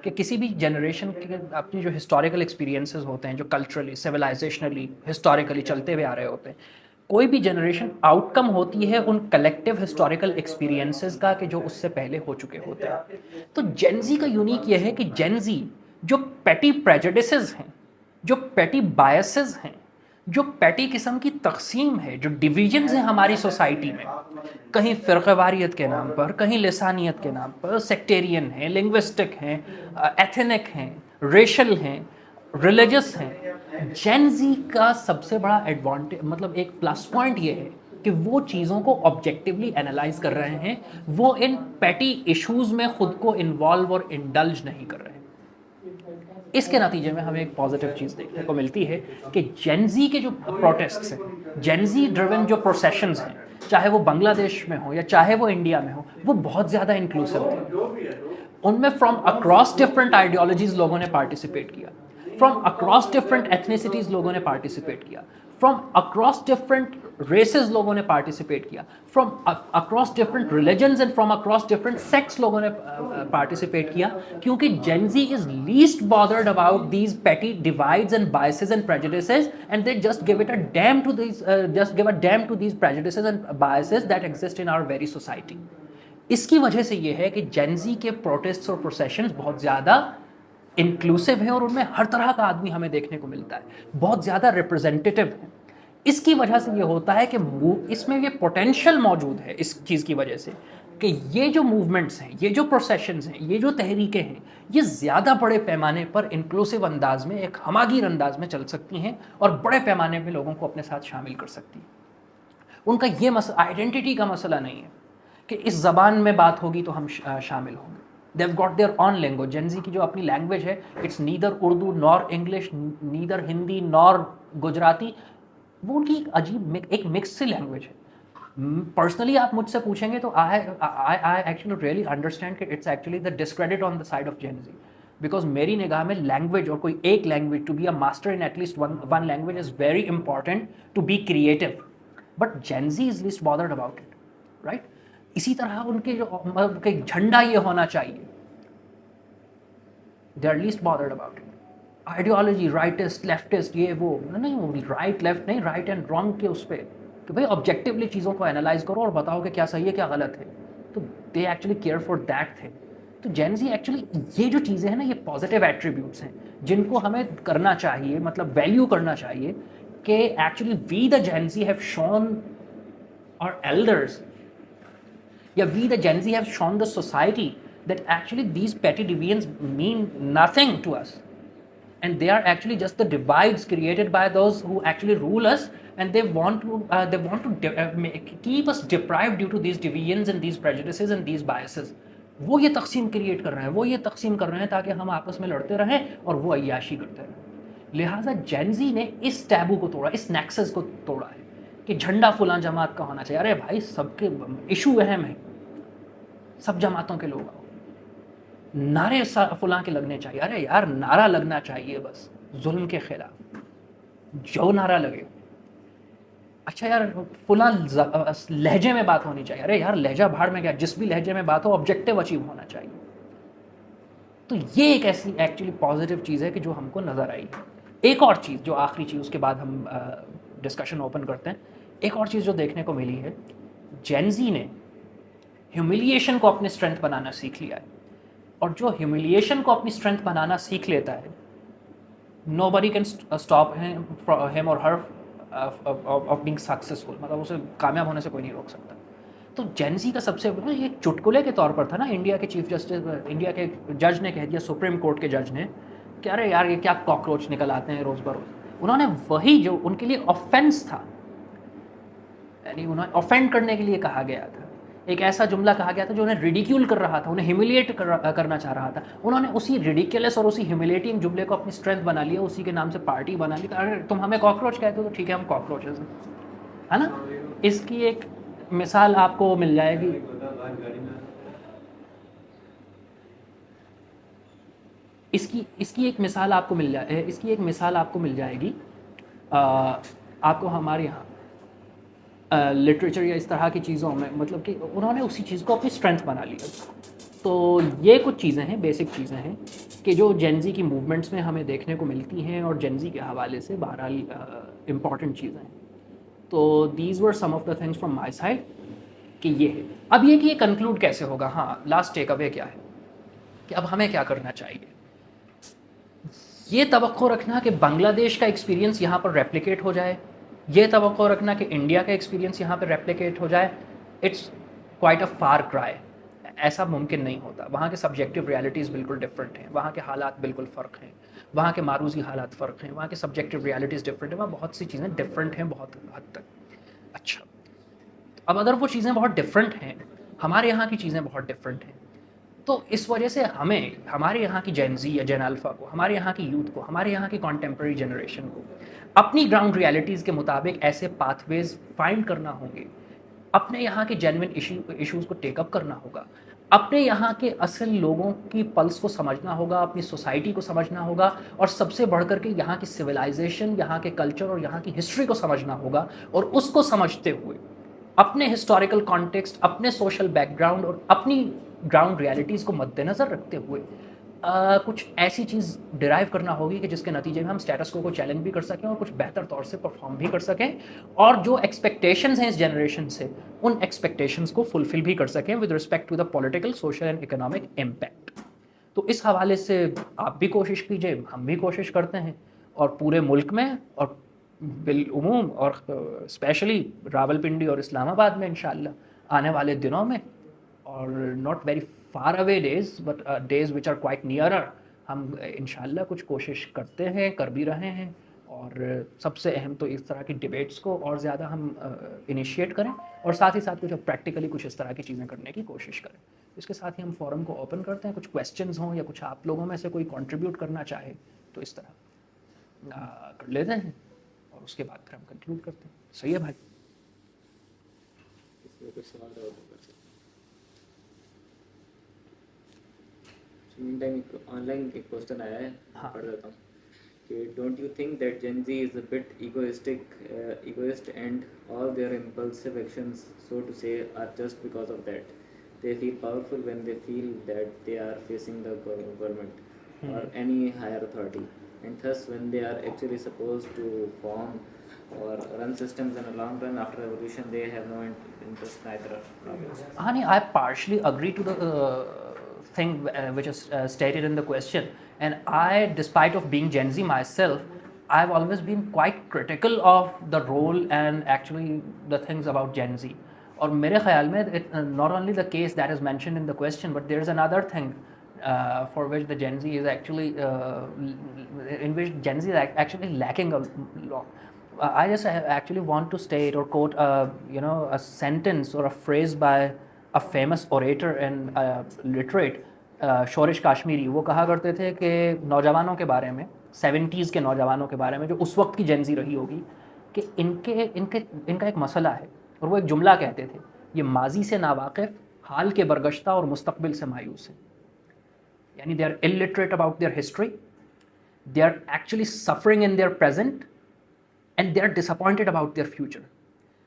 कि किसी भी जनरेशन के अपनी जो हिस्टोरिकल एक्सपीरियंसेस होते हैं, जो कल्चरली, सिविलाइजेशनली, हिस्टोरिकली चलते हुए आ रहे होते हैं, कोई भी जनरेशन आउटकम होती है उन कलेक्टिव हिस्टोरिकल एक्सपीरियंसेस का, कि जो उससे पहले हो चुके होते हैं। तो जेन जी का यूनिक यह है कि जेन जी जो पेटी प्रेजुडिसेस हैं, जो पेटी बायसेस हैं, जो पेटी किस्म की तकसीम है, जो डिवीजन्स हैं हमारी सोसाइटी में, कहीं फ़िरक़ेवारियत के नाम पर, कहीं लिसानियत के नाम पर, सेक्टेरियन हैं, लिंग्विस्टिक हैं, एथनिक हैं, रेशल हैं, रिलीजियस हैं। जेन जी का सबसे बड़ा एडवांटेज मतलब एक प्लस पॉइंट ये है कि वो चीज़ों को ऑब्जेक्टिवली एनालाइज कर रहे हैं, वो इन पेटी इश्यूज़ में खुद को इन्वॉल्व और इंडल्ज नहीं कर रहे हैं। इसके नतीजे में हमें एक पॉजिटिव चीज़ देखने को मिलती है कि जेनजी के जो प्रोटेस्ट्स हैं, जेनजी ड्रिवन जो प्रोसेशंस हैं, चाहे वो बांग्लादेश में हो या चाहे वो इंडिया में हो, वो बहुत ज़्यादा इंक्लूसिव थे। उनमें फ्रॉम अक्रॉस डिफरेंट आइडियोलॉजीज लोगों ने पार्टिसिपेट किया, फ्रॉम अक्रॉस डिफरेंट एथनिसिटीज़ लोगों ने पार्टिसिपेट किया, फ्रॉम अक्रॉस डिफरेंट रेसेस लोगों ने पार्टिसिपेट किया, from across different religions and from across different sects लोगों ने पार्टिसिपेट किया, क्योंकि Gen Z is least bothered about these petty divides and biases and prejudices, and they just give it a damn to these prejudices and biases that exist in our very society. इसकी वजह से ये है कि जेन जी के protests और processions बहुत ज़्यादा इंक्लूसिव है, और उनमें हर तरह का आदमी हमें देखने को मिलता है, बहुत ज़्यादा रिप्रेजेंटेटिव है। इसकी वजह से ये होता है कि इसमें ये पोटेंशियल मौजूद है इस चीज़ की वजह से कि ये जो मूवमेंट्स हैं, ये जो प्रोसेशंस हैं, ये जो तहरीकें हैं, ये ज़्यादा बड़े पैमाने पर इंक्लूसिव अंदाज में, एक हमागीर अंदाज में चल सकती हैं और बड़े पैमाने में लोगों को अपने साथ शामिल कर सकती हैं। उनका ये आइडेंटिटी का मसला नहीं है कि इस ज़बान में बात होगी तो हम शामिल होंगे। They have got their own language. Gen Z की जो अपनी लैंग्वेज है, it's neither Urdu nor English, neither Hindi nor Gujarati, वो उनकी एक अजीब एक मिक्स सी लैंग्वेज है। पर्सनली आप मुझसे पूछेंगे तो आई एक्चुअली रियली अंडरस्टैंड कि it's actually the discredit on the side of Gen Z, because मेरी निगाह में लैंग्वेज और कोई एक language, to be a master in at least one language is very important to be creative, but Gen Z is least bothered about it, right. इसी तरह उनके जो मतलब कि झंडा ये होना चाहिए, they are least bothered about it. Ideology rightist leftist ये वो नहीं, वो राइट लेफ्ट नहीं, राइट एंड रॉन्ग के उस पर कि भाई ऑब्जेक्टिवली चीज़ों को एनालाइज करो और बताओ कि क्या सही है क्या गलत है, तो they actually care for that thing. तो जेन जी एक्चुअली ये जो चीज़ें हैं ना, ये पॉजिटिव एट्रीब्यूट्स हैं जिनको हमें करना चाहिए, मतलब वैल्यू करना चाहिए कि actually we the Gen Z have shown और एल्डर्स, या we the Gen Z have shown the society that actually these petty deviants mean nothing to us, and they are actually just the divides created by those who actually rule us, and they want to keep us deprived due to these deviants and these prejudices and these biases. वो ये तकसीम create कर रहे हैं, वो ये तकसीम कर रहे हैं ताकि हम आपस में लड़ते रहें और वो अय्याशी करते रहें। लिहाजा जेन जी ने इस टैबू को तोड़ा, इस नेक्सस को तोड़ा है कि झंडा फुलां जमात का होना चाहिए। अरे भाई, सबके इशू अहम है, सब जमातों के लोग आओ, नारे फुलां के लगने चाहिए। अरे यार, नारा लगना चाहिए बस जुल्म के खिलाफ, जो नारा लगे। अच्छा यार, फुलां लहजे में बात होनी चाहिए। अरे यार, लहजा भाड़ में गया, जिस भी लहजे में बात हो ऑब्जेक्टिव अचीव होना चाहिए। तो ये एक ऐसी एक्चुअली पॉजिटिव चीज़ है कि जो हमको नज़र आई। एक और चीज़, जो आखिरी चीज़, उसके बाद हम डिस्कशन ओपन करते हैं। एक और चीज़ जो देखने को मिली है, जेन जी ने ह्यूमिलिएशन को अपनी स्ट्रेंथ बनाना सीख लिया है, और जो ह्यूमिलिएशन को अपनी स्ट्रेंथ बनाना सीख लेता है, नोबडी कैन स्टॉप हिम और हर ऑफ बीइंग सक्सेसफुल, मतलब उसे कामयाब होने से कोई नहीं रोक सकता। तो जेनजी का सबसे ये चुटकुले के तौर पर था ना, इंडिया के चीफ जस्टिस, इंडिया के जज ने कह दिया, सुप्रीम कोर्ट के जज ने कि अरे यार ये क्या कॉकरोच निकल आते हैं रोज़ बरोज़। उन्होंने वही जो उनके लिए ऑफेंस था, यानी उन्हें ऑफेंड करने के लिए कहा गया था, एक ऐसा जुमला कहा गया था जो उन्हें रिडिक्यूल कर रहा था, उन्हें ह्यूमिलिएट करना चाह रहा था, उन्होंने उसी रिडिकुलस और उसी ह्यूमिलेटिंग जुमले को अपनी स्ट्रेंथ बना लिया, उसी के नाम से पार्टी बना ली। अरे तुम हमें कॉकरोच कहते हो तो ठीक है, हम कॉकरोचेस हैं, है ना। इसकी एक मिसाल आपको मिल जाएगी, इसकी एक मिसाल आपको मिल जाएगी आपको हमारे यहाँ लिटरेचर या इस तरह की चीज़ों में, मतलब कि उन्होंने उसी चीज़ को अपनी स्ट्रेंथ बना लिया। तो ये कुछ चीज़ें हैं, बेसिक चीज़ें हैं कि जो जेनजी की मूवमेंट्स में हमें देखने को मिलती हैं और जेनजी के हवाले से बहरहाल इम्पॉर्टेंट चीज़ें हैं। तो these were some of the things from my side कि ये है। अब ये कि ये कंक्लूड कैसे होगा, हाँ लास्ट टेक अवे क्या है कि अब हमें क्या करना चाहिए। ये तवक्को रखना कि बांग्लादेश का एक्सपीरियंस यहाँ पर रेप्लिकेट हो जाए, ये तवक्को रखना कि इंडिया का एक्सपीरियंस यहाँ पर रेप्लिकेट हो जाए, it's quite a far cry. ऐसा मुमकिन नहीं होता। वहाँ के सब्जेक्टिव रियलिटीज़ बिल्कुल डिफरेंट हैं, वहाँ के हालात बिल्कुल फ़र्क हैं, वहाँ के मारूजी हालात फ़र्क हैं, वहाँ के सब्जेक्टिव रियलिटीज़ डिफरेंट हैं, वहाँ बहुत सी चीज़ें डिफरेंट हैं बहुत हद तक। अच्छा, अब अगर वो चीज़ें बहुत डिफरेंट हैं, हमारे यहाँ की चीज़ें बहुत डिफरेंट हैं, तो इस वजह से हमें हमारे यहाँ की जेन ज़ी या जेन अल्फ़ा को, हमारे यहाँ की यूथ को, हमारे यहाँ की कॉन्टेम्प्रेरी जनरेशन को अपनी ग्राउंड रियलिटीज़ के मुताबिक ऐसे पाथवेज फाइंड करना होंगे, अपने यहाँ के जेन्युइन इश्यूज़ को टेकअप करना होगा, अपने यहाँ के असल लोगों की पल्स को समझना होगा, अपनी सोसाइटी को समझना होगा, और सबसे बढ़कर के यहाँ की सिविलाइजेशन, यहाँ के कल्चर और यहाँ की हिस्ट्री को समझना होगा। और उसको समझते हुए अपने हिस्टोरिकल कॉन्टेक्स्ट, अपने सोशल बैकग्राउंड और अपनी ग्राउंड रियलिटीज़ को मद्देनज़र रखते हुए कुछ ऐसी चीज़ डिराइव करना होगी कि जिसके नतीजे में हम स्टेटस को चैलेंज भी कर सकें और कुछ बेहतर तौर से परफॉर्म भी कर सकें, और जो एक्सपेक्टेशंस हैं इस जनरेशन से, उन एक्सपेक्टेशंस को फुलफिल भी कर सकें with respect to the political, social and economic impact. तो इस हवाले से आप भी कोशिश कीजिए, हम भी कोशिश करते हैं, और पूरे मुल्क में और बिलउमूम और स्पेशली रावलपिंडी और इस्लामाबाद में इंशाअल्लाह आने वाले दिनों में, और not very far away days but days which are quite nearer, हम इंशाअल्लाह कुछ कोशिश करते हैं, कर भी रहे हैं। और सबसे अहम तो इस तरह की डिबेट्स को और ज़्यादा हम इनिशिएट करें, और साथ ही साथ कुछ प्रैक्टिकली कुछ इस तरह की चीज़ें करने की कोशिश करें। इसके साथ ही हम फोरम को ओपन करते हैं, कुछ क्वेश्चंस हों या कुछ आप लोगों में से कोई कंट्रीब्यूट करना चाहे तो इस तरह कर लेते हैं, और उसके बाद फिर हम कंक्लूड करते हैं। सही है भाई? ऑनलाइन एक क्वेश्चन आया है, हाँ। पढ़ देता हूँ कि don't you think that Gen Z is a bit egoist and all their impulsive actions, so to say, are just because of that. They feel powerful when they feel that they are facing the government or any higher authority, and thus when they are actually supposed to form or run systems in a long run after evolution, they have no interest neither. Honey, I partially agree to the thing which is stated in the question, and I, despite of being Gen Z myself, I've always been quite critical of the role and actually the things about Gen Z. और मेरे ख्याल में not only the case that is mentioned in the question, but there is another thing for which the Gen Z is actually in which Gen Z is actually lacking a lot. I just actually want to state or quote a sentence or a phrase by a famous orator and literate शोरिश Kashmiri. वो कहा करते थे कि नौजवानों के बारे में, 70s के नौजवानों के बारे में जो उस वक्त की जेनजी रही होगी, कि इनका एक मसला है, और वो एक जुमला कहते थे, ये माजी से नावाकिफ़, हाल के बरगश्ता और मुस्तकबिल से मायूस है। यानी they are illiterate about their history, they are actually suffering in their present, and they are disappointed about their future.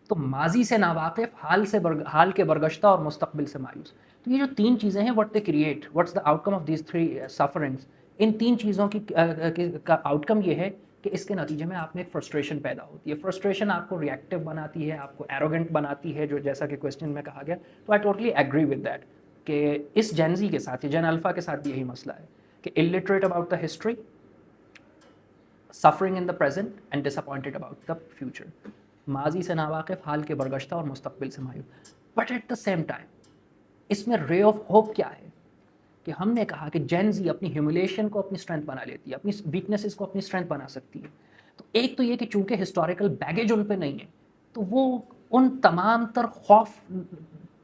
तो माजी से नावाकिफ़, हाल के बरगश्ता और मुस्तकबिल से मायूस। तो ये जो तीन चीज़ें हैं, what they create, what's the outcome of this three sufferings, इन तीन चीज़ों का आउटकम ये है कि इसके नतीजे में आप में एक फ्रस्ट्रेशन पैदा होती है। फ्रस्ट्रेशन आपको रिएक्टिव बनाती है, आपको एरोगेंट बनाती है, जो जैसा कि क्वेश्चन में कहा गया। तो I totally agree with that कि इस जेन ज़ी के साथ, जेन अल्फ़ा के साथ भी यही मसला है कि illiterate about the history, suffering in the present and disappointed about the future. माजी से नावाकिफ़, हाल के बरगश्ता और मुस्तकबिल से मायूस। But at the same time इसमें रे ऑफ होप क्या है कि हमने कहा कि जेन जी अपनी ह्यूमिलेशन को अपनी स्ट्रेंथ बना लेती है, अपनी वीकनेसेस को अपनी स्ट्रेंथ बना सकती है। तो एक तो ये कि चूंकि हिस्टोरिकल बैगेज उन पे नहीं है, तो वो उन तमाम तर खौफ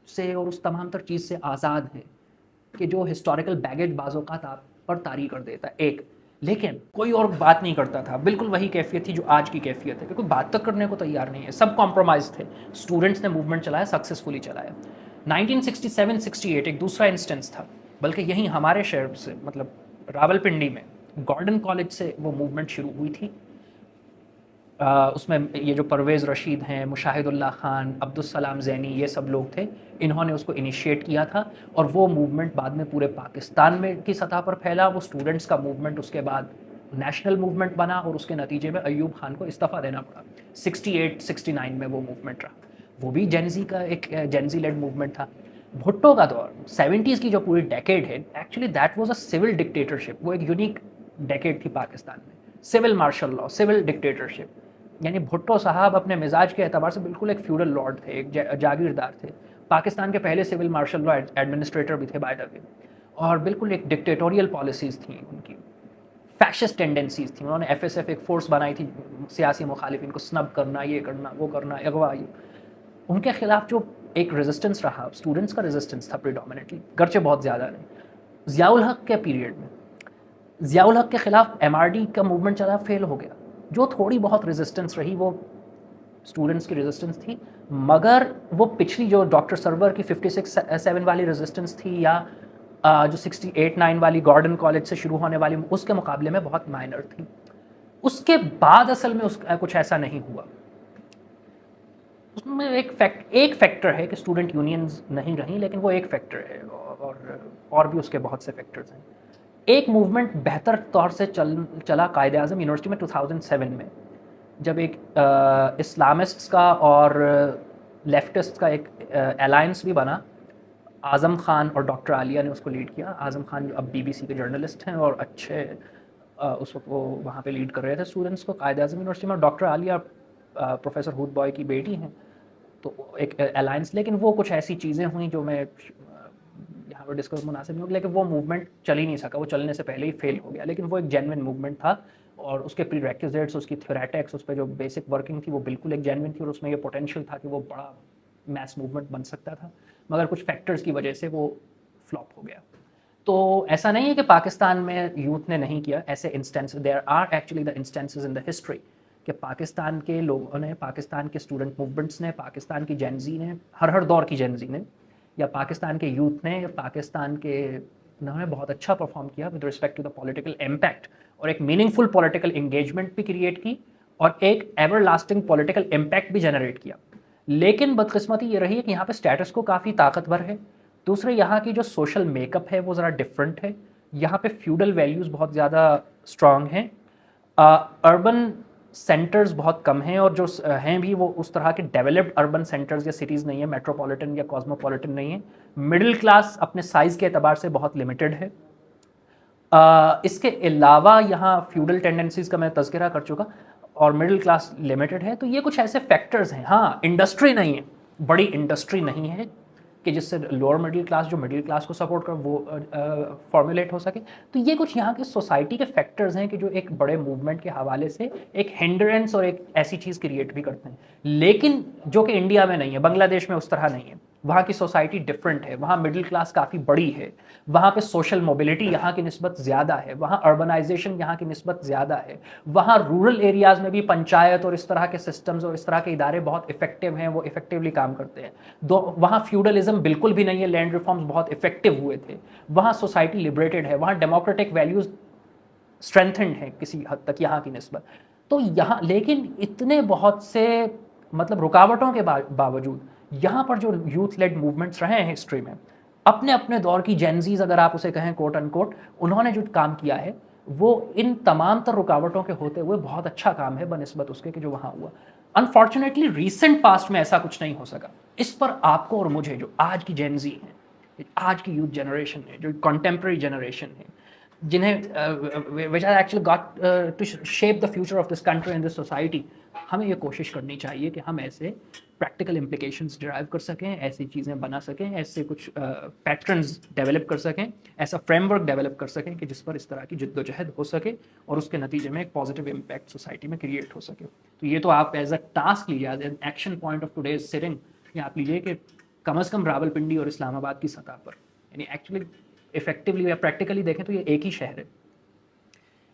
से और उस तमाम तर चीज़ से आज़ाद है कि जो हिस्टोरिकल बैगेज बाज़ोकात आप पर तारी कर देता है। एक, लेकिन कोई और बात नहीं करता था, बिल्कुल वही कैफियत थी जो आज की कैफियत है कि कोई बात तक करने को तैयार नहीं है, सब कॉम्प्रोमाइज़ थे। स्टूडेंट्स ने मूवमेंट चलाया, सक्सेसफुली चलाया। 1967-68 एक दूसरा इंस्टेंस था, बल्कि यहीं हमारे शहर से, मतलब रावलपिंडी में गॉर्डन कॉलेज से वो मूवमेंट शुरू हुई थी। उसमें ये जो परवेज़ रशीद हैं, मुशाहिदुल्लाह खान, अब्दुस्सलाम ज़ैनी, ये सब लोग थे, इन्होंने उसको इनिशिएट किया था। और वो मूवमेंट बाद में पूरे पाकिस्तान में की सतह पर फैला। वो स्टूडेंट्स का मूवमेंट उसके बाद नेशनल मूवमेंट बना और उसके नतीजे में अयूब खान को इस्तीफ़ा देना पड़ा। 68-69 में वो मूवमेंट रहा। वो भी जेनजी का एक जेनजी लेड मूवमेंट था। भुट्टो का दौर 70s की जो पूरी डेकेड है, actually that was a civil dictatorship. वो एक यूनिक डेकेड थी पाकिस्तान में, civil martial law, civil dictatorship. यानी भुट्टो साहब अपने मिजाज के एतबार से बिल्कुल एक फ्यूडल लॉर्ड थे, एक जागीरदार थे। पाकिस्तान के पहले सिविल मार्शल लॉ एडमिनिस्ट्रेटर भी थे बाय द वे, और बिल्कुल एक डिक्टेटोरियल पॉलिसीज़ थी उनकी, फैशिस्ट टेंडेंसीज थी। उन्होंने FSF एक फोर्स बनाई थी सियासी मुखालिफिन को स्नब करना, ये करना, वो करना, अगवा। उनके खिलाफ जो एक रेजिस्टेंस रहा, स्टूडेंट्स का रेजिस्टेंस था प्रिडोमिनेटली, गर्चे बहुत ज़्यादा नहीं। ज़ियाउल हक के पीरियड में ज़ियाउल हक के खिलाफ MRD का मूवमेंट चला, फेल हो गया। जो थोड़ी बहुत रेजिस्टेंस रही वो स्टूडेंट्स की रेजिस्टेंस थी, मगर वो पिछली जो डॉक्टर सरवर की 56-7 वाली रेजिस्टेंस थी, या जो 68-9 वाली गॉर्डन कॉलेज से शुरू होने वाली, उसके मुकाबले में बहुत माइनर थी। उसके बाद असल में कुछ ऐसा नहीं हुआ। उसमें एक फैक्टर है कि स्टूडेंट यूनियंस नहीं रहीं, लेकिन वो एक फैक्टर है, और भी उसके बहुत से फैक्टर्स हैं। एक मूवमेंट बेहतर तौर से चला कायदे आज़म यूनिवर्सिटी में 2007 में, जब एक इस्लामिस्ट्स का और लेफ्टिस्ट का एक अलायंस भी बना। आज़म खान और डॉक्टर आलिया ने उसको लीड किया। आज़म खान जो अब BBC के जर्नलिस्ट हैं और अच्छे उस वक्त वो वहाँ पे लीड कर रहे थे स्टूडेंट्स को कायदे आज़म यूनिवर्सिटी में। डॉक्टर आलिया प्रोफेसर हुद बॉय की बेटी हैं, तो एक अलायंस। लेकिन वो कुछ ऐसी चीज़ें हुई जो मैं यहाँ पर डिस्कस मुनासिब नहीं होगी, लेकिन वो मूवमेंट चल ही नहीं सका, वो चलने से पहले ही फेल हो गया। लेकिन वो एक जेन्युइन मूवमेंट था, और उसके प्रीरेक्विजिट्स, उसकी थ्योरेटिक्स, उस पर जो बेसिक वर्किंग थी वो बिल्कुल एक जेन्युइन थी, और उसमें ये पोटेंशियल था कि वो बड़ा मैस मूवमेंट बन सकता था। मगर कुछ फैक्टर्स की वजह से वो फ्लॉप हो गया। तो ऐसा नहीं है कि पाकिस्तान में यूथ ने नहीं किया ऐसे instance, there are actually the instances in the history कि पाकिस्तान के लोगों ने, पाकिस्तान के स्टूडेंट मूवमेंट्स ने, पाकिस्तान की जेनजी ने, हर दौर की जेनजी ने, या पाकिस्तान के यूथ ने, या पाकिस्तान के उन्होंने बहुत अच्छा परफॉर्म किया with respect to the political impact, और एक मीनिंगफुल पॉलिटिकल एंगेजमेंट भी क्रिएट की, और एक एवर लास्टिंग पॉलिटिकल इम्पैक्ट भी जनरेट किया। लेकिन बदकिस्मती ये रही है कि यहाँ पे स्टेटस को काफ़ी ताकतवर है। दूसरे, यहाँ की जो सोशल मेकअप है वो ज़रा डिफरेंट है। यहाँ पे फ्यूडल वैल्यूज़ बहुत ज़्यादा स्ट्रांग हैं। अर्बन सेंटर्स बहुत कम हैं, और जो हैं भी वो उस तरह के डेवलप्ड अर्बन सेंटर्स या सिटीज़ नहीं है, मेट्रोपॉलिटन या कॉस्मोपॉलिटन नहीं है। मिडिल क्लास अपने साइज़ के अतबार से बहुत लिमिटेड है। इसके अलावा यहाँ फ्यूडल टेंडेंसीज़ का मैं तज़किरा कर चुका, और मिडिल क्लास लिमिटेड है। तो ये कुछ ऐसे फैक्टर्स हैं। हाँ, इंडस्ट्री नहीं है, बड़ी इंडस्ट्री नहीं है कि जिससे लोअर मिडिल क्लास जो मिडिल क्लास को सपोर्ट कर वो फॉर्मुलेट हो सके। तो ये कुछ यहाँ के सोसाइटी के फैक्टर्स हैं कि जो एक बड़े मूवमेंट के हवाले से एक हिंड्रेंस और एक ऐसी चीज़ क्रिएट भी करते हैं, लेकिन जो कि इंडिया में नहीं है, बांग्लादेश में उस तरह नहीं है। वहाँ की सोसाइटी डिफरेंट है, वहाँ मिडिल क्लास काफ़ी बड़ी है, वहाँ पे सोशल मोबिलिटी यहाँ की निस्बत ज़्यादा है, वहाँ अर्बनाइजेशन यहाँ की निस्बत ज़्यादा है, वहाँ रूरल एरियाज़ में भी पंचायत और इस तरह के सिस्टम्स और इस तरह के इदारे बहुत इफेक्टिव हैं, वो इफेक्टिवली काम करते हैं। वहाँ फ्यूडलिज्म बिल्कुल भी नहीं है, लैंड रिफॉर्म्स बहुत इफेक्टिव हुए थे, वहाँ सोसाइटी लिबरेटेड है, वहाँ डेमोक्रेटिक वैल्यूज़ स्ट्रेंथेंड हैं किसी हद तक यहाँ की निस्बत। तो यहाँ लेकिन इतने बहुत से मतलब रुकावटों के बावजूद यहाँ पर जो यूथ लेड मूवमेंट्स रहे हैं हिस्ट्री में, अपने अपने दौर की जेनजीज अगर आप उसे कहें कोट अनकोट, उन्होंने जो काम किया है वो इन तमाम तर रुकावटों के होते हुए बहुत अच्छा काम है बनिस्बत उसके कि जो वहाँ हुआ। अनफॉर्चुनेटली रिसेंट पास्ट में ऐसा कुछ नहीं हो सका। इस पर आपको और मुझे, जो आज की जेनजी है, आज की यूथ जनरेशन है, जो कंटेम्प्रेरी जनरेशन है, जिन्हें which are actually got to shape the future of this country and this society, हमें ये कोशिश करनी चाहिए कि हम ऐसे प्रैक्टिकल इम्प्लीकेशंस ड्राइव कर सकें, ऐसी चीज़ें बना सकें, ऐसे कुछ पैटर्न्स डेवलप कर सकें, ऐसा फ्रेमवर्क डेवलप कर सकें कि जिस पर इस तरह की जिद्दोजहद हो सके और उसके नतीजे में एक पॉजिटिव इम्पैक्ट सोसाइटी में क्रिएट हो सके। तो ये तो आप एज अ टास्क लीजिए, as an action point of today's sitting, ये आप लीजिए कि कम से कम रावलपिंडी और इस्लामाबाद की सतह पर, यानी एक्चुअली इफेक्टिवली या प्रैक्टिकली देखें तो ये एक ही शहर है।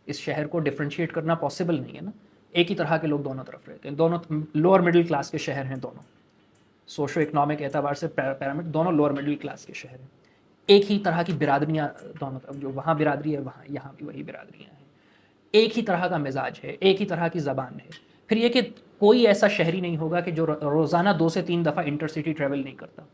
इस शहर को डिफ्रेंशिएट करना पॉसिबल नहीं है ना। एक ही तरह के लोग दोनों तरफ रहते हैं, दोनों लोअर मिडिल क्लास के शहर हैं, दोनों सोशो इकोनॉमिक एतबार से पैरामिड दोनों लोअर मिडिल क्लास के शहर हैं। एक ही तरह की बिरादरियाँ दोनों तरफ, जो वहाँ बिरादरी है वहाँ यहाँ भी वही बिरादरियाँ हैं। एक ही तरह का मिजाज है, एक ही तरह की ज़बान है। फिर ये कि कोई ऐसा शहरी नहीं होगा कि जो रोज़ाना 2 से 3 दफ़ा इंटरसिटी ट्रैवल नहीं करता,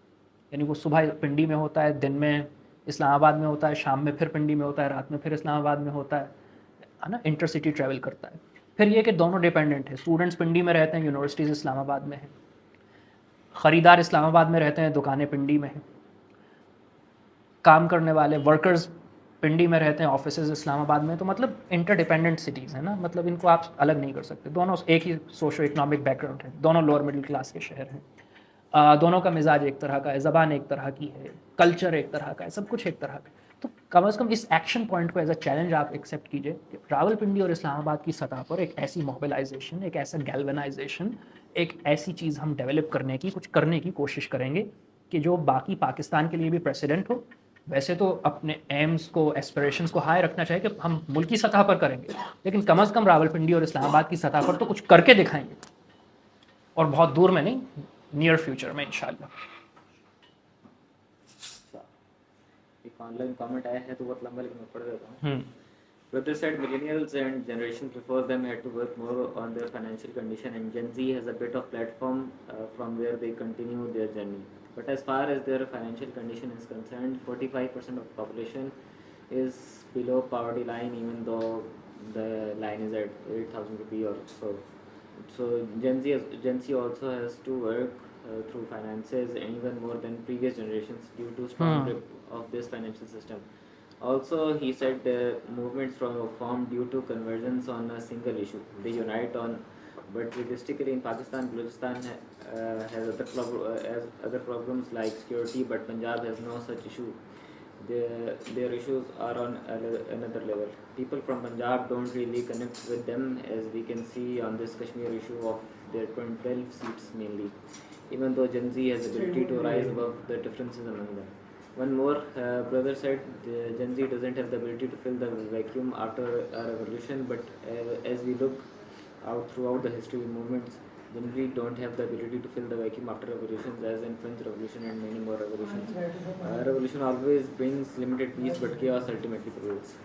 यानी वो सुबह पिंडी में होता है, दिन में इस्लामाबाद में होता है, शाम में फिर पिंडी में होता है, रात में फिर इस्लामाबाद में होता है ना, इंटरसिटी ट्रैवल करता है। फिर ये कि दोनों डिपेंडेंट है, स्टूडेंट्स पिंडी में रहते हैं, यूनिवर्सिटीज़ इस्लामाबाद में है, ख़रीदार इस्लामाबाद में रहते हैं, दुकानें पिंडी में हैं, काम करने वाले वर्कर्स पिंडी में रहते हैं, ऑफिसेज इस्लामाबाद में। तो मतलब इंटरडिपेंडेंट सिटीज़ हैं ना, मतलब इनको आप अलग नहीं कर सकते। दोनों एक ही सोशो इकनॉमिक बैकग्राउंड है, दोनों लोअर मिडिल क्लास के शहर हैं, दोनों का मिजाज एक तरह का है, ज़बान एक तरह की है, कल्चर एक तरह का है, सब कुछ एक तरह का है। तो कम से कम इस एक्शन पॉइंट को एज अ चैलेंज आप एक्सेप्ट कीजिए कि रावलपिंडी और इस्लामाबाद की सतह पर एक ऐसी मोबिलाइजेशन, एक ऐसा गैल्वेनाइजेशन, एक ऐसी चीज़ हम डेवलप करने की, कुछ करने की कोशिश करेंगे कि जो बाकी पाकिस्तान के लिए भी प्रेसिडेंट हो। वैसे तो अपने एम्स को, एस्पिरेशंस को हाई रखना चाहिए कि हम मुल्की सतह पर करेंगे, लेकिन कम से कम रावलपिंडी और इस्लामाबाद की सतह पर तो कुछ करके दिखाएंगे, और बहुत दूर में नहीं, नियर फ्यूचर में इंशाल्लाह। एक ऑनलाइन कमेंट आया है तो बहुत लंबा, लेकिन मैं पढ़ देता हूँ। Brother said millennials and generations before them had to work more on their financial condition, and Gen Z has a bit of platform from where they continue their journey. But as far as their financial condition is concerned, 45% of the population is below poverty line, even though the line is at 8,000 rupee or so. So Gen Z also has to work through finances, and even more than previous generations, due to strong grip of this financial system. Also, he said movements formed due to convergence on a single issue. They unite on, but realistically in Pakistan, Balochistan has other problems like security, but Punjab has no such issue. Their issues are on another level. People from Punjab don't really connect with them, as we can see on this Kashmir issue of their 12 seats mainly, even though Gen Z has the ability to rise above the differences among them. One more brother said Gen Z doesn't have the ability to fill the vacuum after a revolution, but as we look out throughout the history, movements generally don't have the ability to fill the vacuum after revolutions, as in French Revolution and many more revolutions. Revolution always brings limited peace, but chaos ultimately prevails.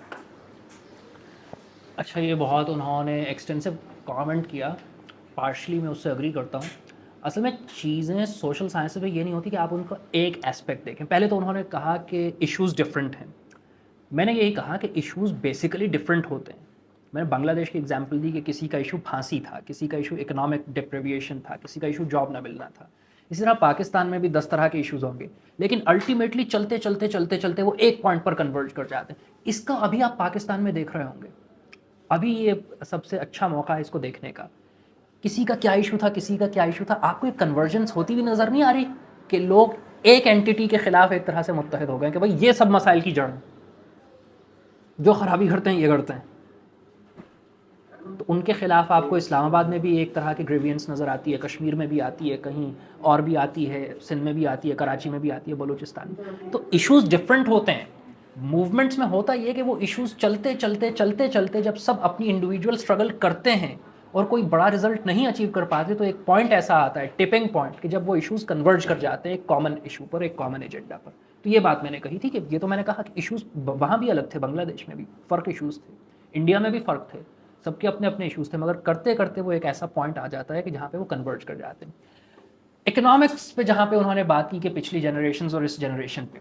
अच्छा, ये बहुत उन्होंने extensive comment किया, partially मैं उससे agree करता हूँ। असल में चीज़ें सोशल साइंस में ये नहीं होती कि आप उनको एक एस्पेक्ट देखें। पहले तो उन्होंने कहा कि इश्यूज़ डिफरेंट हैं, मैंने यही कहा कि इश्यूज़ बेसिकली डिफरेंट होते हैं। मैंने बांग्लादेश की एग्जांपल दी कि किसी का इशू फांसी था, किसी का इशू इकोनॉमिक डिप्रिविएशन था, किसी का इशू जॉब ना मिलना था। इसी तरह पाकिस्तान में भी 10 तरह के इश्यूज़ होंगे, लेकिन अल्टीमेटली चलते चलते चलते चलते वो एक पॉइंट पर कन्वर्ज कर जाते हैं। इसका अभी आप पाकिस्तान में देख रहे होंगे, अभी ये सबसे अच्छा मौका है इसको देखने का। किसी का क्या इशू था, किसी का क्या इशू था, आपको एक कन्वर्जेंस होती हुई नज़र नहीं आ रही कि लोग एक एंटिटी के खिलाफ एक तरह से मुत्तहिद हो गए कि भाई ये सब मसाइल की जड़, जो ख़राबी करते हैं ये करते हैं। तो उनके ख़िलाफ़ आपको इस्लामाबाद में भी एक तरह की ग्रेवियंस नज़र आती है, कश्मीर में भी आती है, कहीं और भी आती है, सिंध में भी आती है, कराची में भी आती है, बलूचिस्तान में। तो इश्यूज़ डिफरेंट होते हैं। मूवमेंट्स में होता ये कि वो इश्यूज़ चलते चलते चलते चलते जब सब अपनी इंडिविजुअल स्ट्रगल करते हैं और कोई बड़ा रिजल्ट नहीं अचीव कर पाते, तो एक पॉइंट ऐसा आता है, टिपिंग पॉइंट, कि जब वो इश्यूज़ कन्वर्ज कर जाते हैं एक कॉमन इशू पर, एक कॉमन एजेंडा पर। तो ये बात मैंने कही थी कि ये तो मैंने कहा कि इश्यूज़ वहाँ भी अलग थे, बांग्लादेश में भी फ़र्क इश्यूज़ थे, इंडिया में भी फ़र्क थे, सबके अपने अपने इश्यूज़ थे, मगर करते करते वो एक ऐसा पॉइंट आ जाता है कि जहाँ पे वो कन्वर्ज कर जाते हैं। इकोनॉमिक्स पे जहाँ पे उन्होंने बात की कि पिछली जनरेशन और इस जनरेशन पे,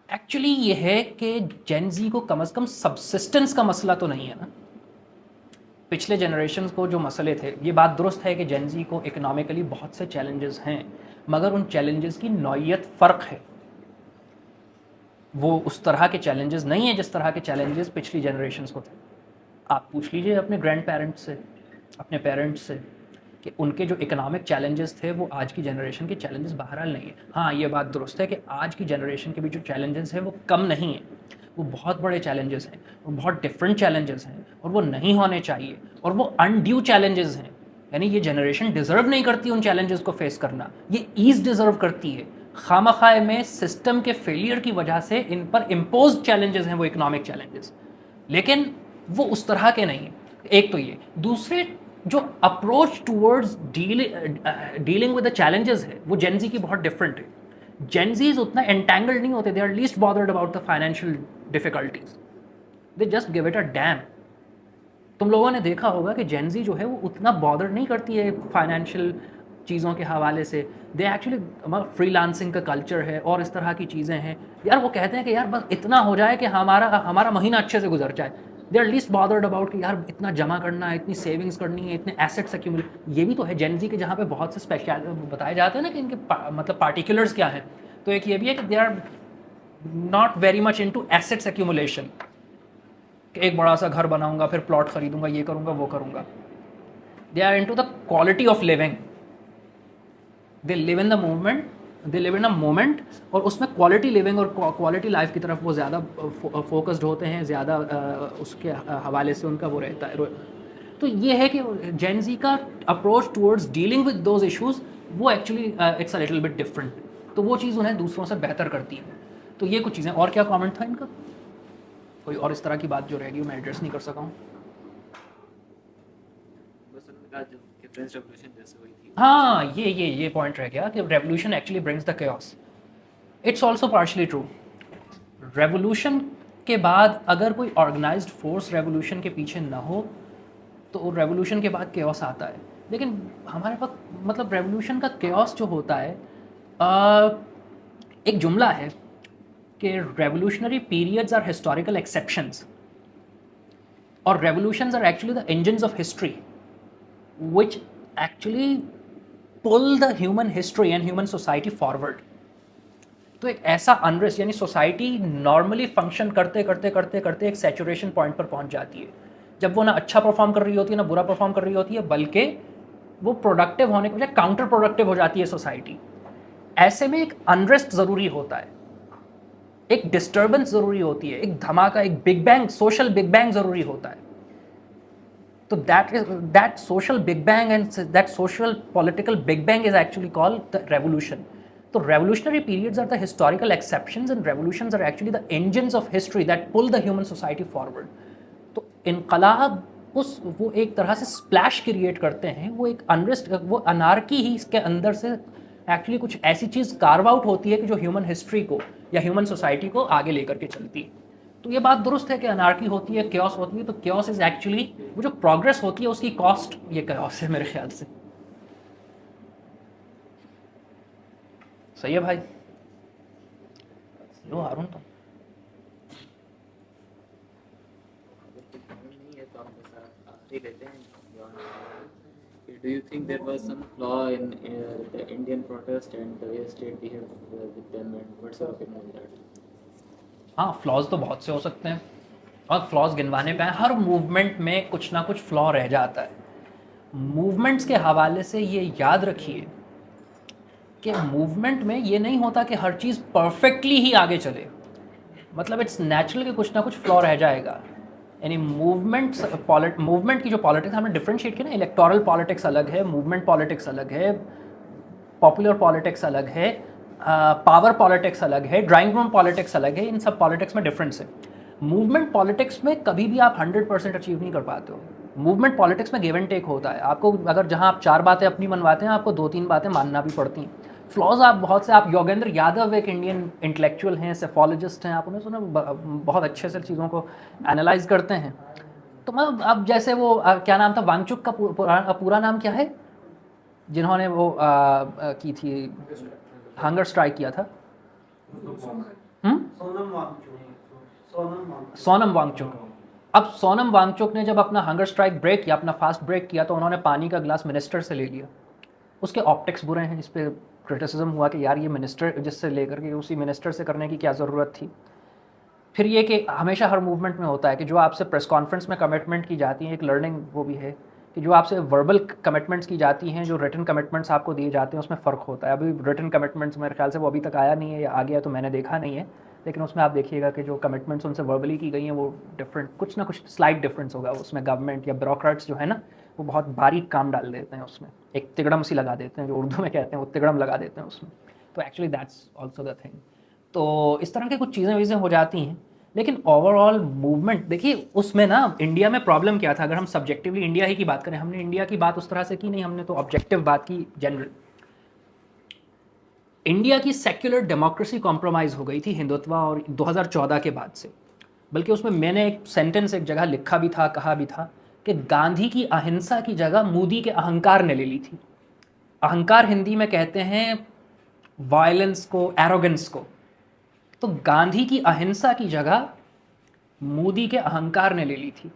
एक्चुअली ये है कि जेन ज़ी को कम से कम सबसिस्टेंस का मसला तो नहीं है ना। पिछले जनरेशन को जो मसले थे, ये बात दुरुस्त है कि जेन ज़ी को इकोनॉमिकली बहुत से चैलेंजेस हैं, मगर उन चैलेंजेस की नौइयत फ़र्क है। वो उस तरह के चैलेंजेस नहीं है जिस तरह के चैलेंजेस पिछली जनरेशन्स को थे। आप पूछ लीजिए अपने ग्रैंड पेरेंट्स से, अपने पेरेंट्स से, कि उनके जो इकोनॉमिक चैलेंजेस थे वो आज की जनरेशन के चैलेंजेस बहरहाल नहीं है। हाँ, ये बात दुरुस्त है कि आज की जनरेशन के भी जो चैलेंजेस हैं वो कम नहीं हैं, वो बहुत बड़े चैलेंजेस हैं, वो बहुत डिफरेंट चैलेंजेस हैं, और वो नहीं होने चाहिए, और वो अनड्यू चैलेंजेस हैं। यानी ये जनरेशन डिज़र्व नहीं करती उन चैलेंजेस को फेस करना, ये ईज़ डिज़र्व करती है। खामखाए में सिस्टम के फेलियर की वजह से इन पर इम्पोज चैलेंजेस हैं वो इकोनॉमिक चैलेंजेस, लेकिन वो उस तरह के नहीं हैं। एक तो ये, दूसरे जो approach towards dealing with the challenges है वो जेन ज़ी की बहुत डिफरेंट है। जेन ज़ीज उतना एंटैंगल्ड नहीं होते, they are least bothered about the financial difficulties, they just give it a damn. तुम लोगों ने देखा होगा कि जेन ज़ी जो है वो उतना बॉदर नहीं करती है फाइनेंशियल चीज़ों के हवाले से। दे एक्चुअली, फ्रीलांसिंग का कल्चर है और इस तरह की चीज़ें हैं यार, वो कहते हैं कि यार बस इतना हो जाए कि हमारा हमारा महीना अच्छे से गुजर जाए। They are least bothered about कि यार इतना जमा करना है, इतनी सेविंग्स करनी है, इतने एसेट्स एक्यूमुलेट। ये भी तो है जेन ज़ी के, जहाँ पे बहुत से स्पेशल बताए जाते हैं ना कि इनके मतलब पार्टिकुलर्स क्या हैं। तो एक ये भी है कि they are not very much into assets accumulation, कि एक बड़ा सा घर बनाऊंगा, फिर प्लॉट खरीदूंगा, ये करूंगा, वो करूंगा। They are into the quality of living, they live in the movement, they live in a moment, और उसमें क्वालिटी लिविंग और क्वालिटी लाइफ की तरफ वो ज़्यादा फोकस्ड होते हैं, ज़्यादा उसके हवाले से उनका वो रहता है। तो ये है कि जेन ज़ी का approach towards dealing with those issues वो actually it's a little bit different, तो वो चीज़ उन्हें दूसरों से बेहतर करती है। तो ये कुछ चीज़ें। और क्या कमेंट था इनका? कोई और इस तरह की बात जो रहेगी मैं एड्रेस नहीं कर सका हूँ। बस उन्होंने कहा जो कि फ्रेंच रेवोल्यूशन जैसे हुई थी। हाँ, ये पॉइंट रह गया कि revolution actually brings the chaos। It's also partially true. Revolution के बाद अगर कोई ऑर्गेनाइज्ड फोर्स रेवोल्यूशन के पीछे ना हो तो रेवोल्यूशन के बाद chaos आता है। लेकिन हमारे पास मतलब रेवोल्यूशन का chaos जो होता है, एक जुमला है कि revolutionary periods are historical exceptions, और revolutions are actually the engines of history which actually pull the human history and human society forward। तो एक ऐसा अनरेस्ट, यानी सोसाइटी नॉर्मली फंक्शन करते करते करते करते एक सैचुरेशन पॉइंट पर पहुंच जाती है, जब वो ना अच्छा परफॉर्म कर रही होती है ना बुरा परफॉर्म कर रही होती है, बल्कि वो प्रोडक्टिव होने के बजाय काउंटर प्रोडक्टिव हो जाती है सोसाइटी। ऐसे में एक अनरेस्ट ज़रूरी होता है, एक डिस्टर्बेंस ज़रूरी होती है, एक धमाका, एक big bang, social big bang ज़रूरी होता है। तो that social big bang and that social political big bang is actually called the revolution। तो revolutionary periods are the historical exceptions and revolutions are actually the engines of history that pull the human society forward। तो इनकलाब वो एक तरह से splash create करते हैं, वो एक अनरेस्ट, वो अनार्की ही इसके अंदर से एक्चुअली कुछ ऐसी चीज़ कार्व आउट होती है कि जो ह्यूमन हिस्ट्री को या ह्यूमन सोसाइटी को आगे लेकर के चलती है। तो ये बात दुरुस्त है कि अनार्की होती है, chaos होती है, तो chaos इज एक्चुअली वो जो प्रोग्रेस होती है उसकी कॉस्ट ये chaos है मेरे ख्याल से। सही है भाई? लो हारून तो नहीं है तो हम बस आखिरी लेते हैं। Do you think there was some flaw in the Indian protest and the way state behaved with them, and what's your opinion on that? हाँ, फ्लॉज तो बहुत से हो सकते हैं और फ्लॉज गिनवाने पे हैं। हर मूवमेंट में कुछ ना कुछ फ्लॉ रह जाता है। मूवमेंट्स के हवाले से ये याद रखिए कि मूवमेंट में ये नहीं होता कि हर चीज़ परफेक्टली ही आगे चले, मतलब इट्स नेचुरल कि कुछ ना कुछ फ्लॉ रह जाएगा। यानी मूवमेंट की जो पॉलिटिक्स हमने डिफरेंशिएट किया ना, इलेक्टोरल पॉलिटिक्स अलग है, मूवमेंट पॉलिटिक्स अलग है, पॉपुलर पॉलिटिक्स अलग है, पावर पॉलिटिक्स अलग है, ड्राइंग रूम पॉलिटिक्स अलग है। इन सब पॉलिटिक्स में डिफरेंस है। मूवमेंट पॉलिटिक्स में कभी भी आप 100% अचीव नहीं कर पाते हो। मूवमेंट पॉलिटिक्स में गिव एंड टेक होता है। आपको अगर जहां आप 4 बातें अपनी मनवाते हैं, आपको 2-3 बातें मानना भी पड़ती हैं। फ्लॉज आप बहुत से, आप योगेंद्र यादव एक इंडियन इंटेलेक्चुअल हैं, सेफोलॉजिस्ट हैं, आप उन्हें सुना, बहुत अच्छे से चीज़ों को एनालाइज करते हैं। तो मतलब अब जैसे वो क्या नाम था, वांगचुक का पूरा नाम क्या है, जिन्होंने वो की थी, हंगर स्ट्राइक किया था? सोनम वांगचुक। अब सोनम वांगचुक ने जब अपना हंगर स्ट्राइक ब्रेक किया, अपना फास्ट ब्रेक किया, तो उन्होंने पानी का गिलास मिनिस्टर से ले लिया। उसके ऑप्टिक्स बुरे हैं, इस पर क्रिटिसिज्म हुआ कि यार ये मिनिस्टर जिससे लेकर के उसी मिनिस्टर से करने की क्या ज़रूरत थी। फिर ये कि हमेशा हर मूवमेंट में होता है कि जो आपसे प्रेस कॉन्फ्रेंस में कमिटमेंट की जाती हैं, एक लर्निंग वो भी है कि जो आपसे वर्बल कमिटमेंट्स की जाती हैं, जो रिटन कमिटमेंट्स आपको दिए जाते हैं, उसमें फ़र्क होता है। अभी रिटन कमिटमेंट्स मेरे ख्याल से वो अभी तक आया नहीं है, या आ गया तो मैंने देखा नहीं है, लेकिन उसमें आप देखिएगा कि जो कमिटमेंट्स उनसे वर्बली की गई हैं वो डिफरेंट, कुछ ना कुछ स्लाइट डिफरेंस होगा उसमें। गवर्नमेंट या ब्यूरोक्रेट्स जो है ना, वो बहुत बारीक काम डाल देते हैं उसमें, एक तिगड़म सी लगा देते हैं, जो उर्दू में कहते हैं, वो तिगड़म लगा देते हैं उसमें। तो actually that's also the thing. तो इस तरह की कुछ चीज़ें वीज़ें हो जाती हैं, लेकिन ओवरऑल मूवमेंट देखिए उसमें ना, इंडिया में प्रॉब्लम क्या था, अगर हम सब्जेक्टिवली इंडिया ही की बात करें, हमने इंडिया की बात उस तरह से की नहीं, हमने तो ऑब्जेक्टिव बात की जनरल। इंडिया की सेक्युलर डेमोक्रेसी कॉम्प्रोमाइज़ हो गई थी हिंदुत्व और 2014 के बाद से। बल्कि उसमें मैंने एक सेंटेंस एक जगह लिखा भी था, कहा भी था कि गांधी की अहिंसा की जगह मोदी के अहंकार ने ले ली थी। अहंकार हिंदी में कहते हैं वायलेंस को, एरोगेंस को। तो गांधी की अहिंसा की जगह मोदी के अहंकार ने ले ली थी।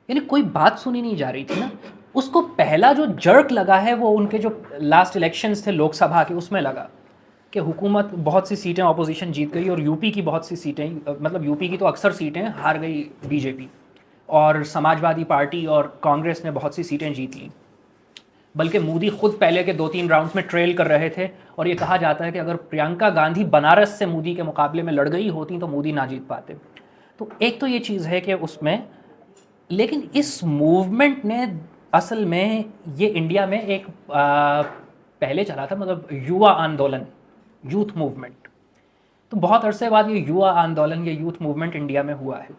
यानी कोई बात सुनी नहीं जा रही थी ना। उसको पहला जो जर्क लगा है वो उनके जो लास्ट इलेक्शंस थे लोकसभा के, उसमें लगा कि हुकूमत बहुत सी सीटें ऑपोजिशन जीत गई, और यूपी की बहुत सी सीटें, मतलब यूपी की तो अक्सर सीटें हार गई बीजेपी, और समाजवादी पार्टी और कांग्रेस ने बहुत सी सीटें जीत ली। बल्कि मोदी खुद पहले के 2-3 राउंड्स में ट्रेल कर रहे थे, और ये कहा जाता है कि अगर प्रियंका गांधी बनारस से मोदी के मुकाबले में लड़ गई होती तो मोदी ना जीत पाते। तो एक तो ये चीज़ है कि उसमें, लेकिन इस मूवमेंट ने असल में ये इंडिया में एक पहले चला था, मतलब युवा आंदोलन, यूथ मूवमेंट। तो बहुत अरसे बाद ये युवा आंदोलन, ये यूथ मूवमेंट इंडिया में हुआ है,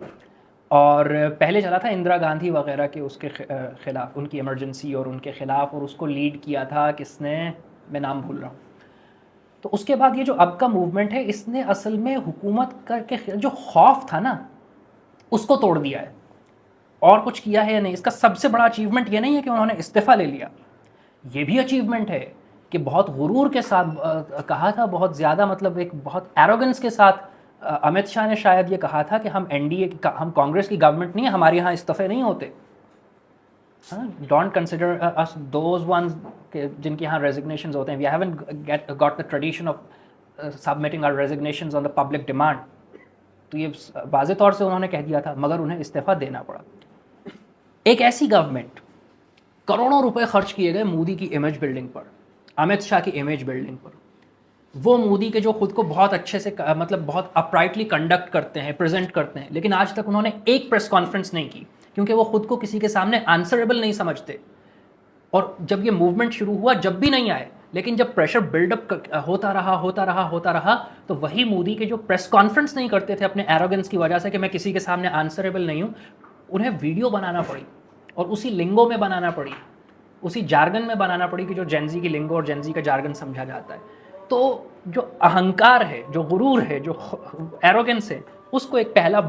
और पहले चला था इंदिरा गांधी वगैरह के उसके ख़िलाफ़, उनकी इमरजेंसी और उनके ख़िलाफ़, और उसको लीड किया था किसने, मैं नाम भूल रहा हूँ। तो उसके बाद ये जो अब का मूवमेंट है, इसने असल में हुकूमत का के जो खौफ था ना, उसको तोड़ दिया है। और कुछ किया है या नहीं, इसका सबसे बड़ा अचीवमेंट ये नहीं है कि उन्होंने इस्तीफ़ा ले लिया, ये भी अचीवमेंट है कि बहुत गुरूर के साथ कहा था, बहुत ज़्यादा, मतलब एक बहुत एरोगेंस के साथ अमित शाह ने शायद ये कहा था कि हम एनडीए, हम कांग्रेस की गवर्नमेंट नहीं है, हमारे यहाँ इस्तीफ़े नहीं होते। Don't consider us those ones जिनके यहाँ रेजिग्नेशंस होते हैं। We haven't got the tradition of submitting our resignations on the public demand. तो ये वाज़े तौर से उन्होंने कह दिया था, मगर उन्हें इस्तीफ़ा देना पड़ा। एक ऐसी गवर्नमेंट, करोड़ों रुपए खर्च किए गए मोदी की इमेज बिल्डिंग पर, अमित शाह की इमेज बिल्डिंग पर। वो मोदी के जो खुद को बहुत अच्छे से, मतलब बहुत अपराइटली कंडक्ट करते हैं, प्रेजेंट करते हैं, लेकिन आज तक उन्होंने एक प्रेस कॉन्फ्रेंस नहीं की, क्योंकि वो खुद को किसी के सामने आंसरेबल नहीं समझते। और जब ये मूवमेंट शुरू हुआ, जब भी नहीं आए, लेकिन जब प्रेशर बिल्डअप होता रहा, तो वही मोदी के जो प्रेस कॉन्फ्रेंस नहीं करते थे अपने एरोगेंस की वजह से कि मैं किसी के सामने आंसरेबल नहीं हूँ, उन्हें वीडियो बनाना पड़ी, और उसी लिंगो में बनाना पड़ी, उसी जार्गन में बनाना पड़ी कि जो जेनजी की लिंगो और जेनजी का जार्गन समझा जाता है। तो जो अहंकार है, जो गुरूर है, जो एरोगेंस है, उसको एक पहला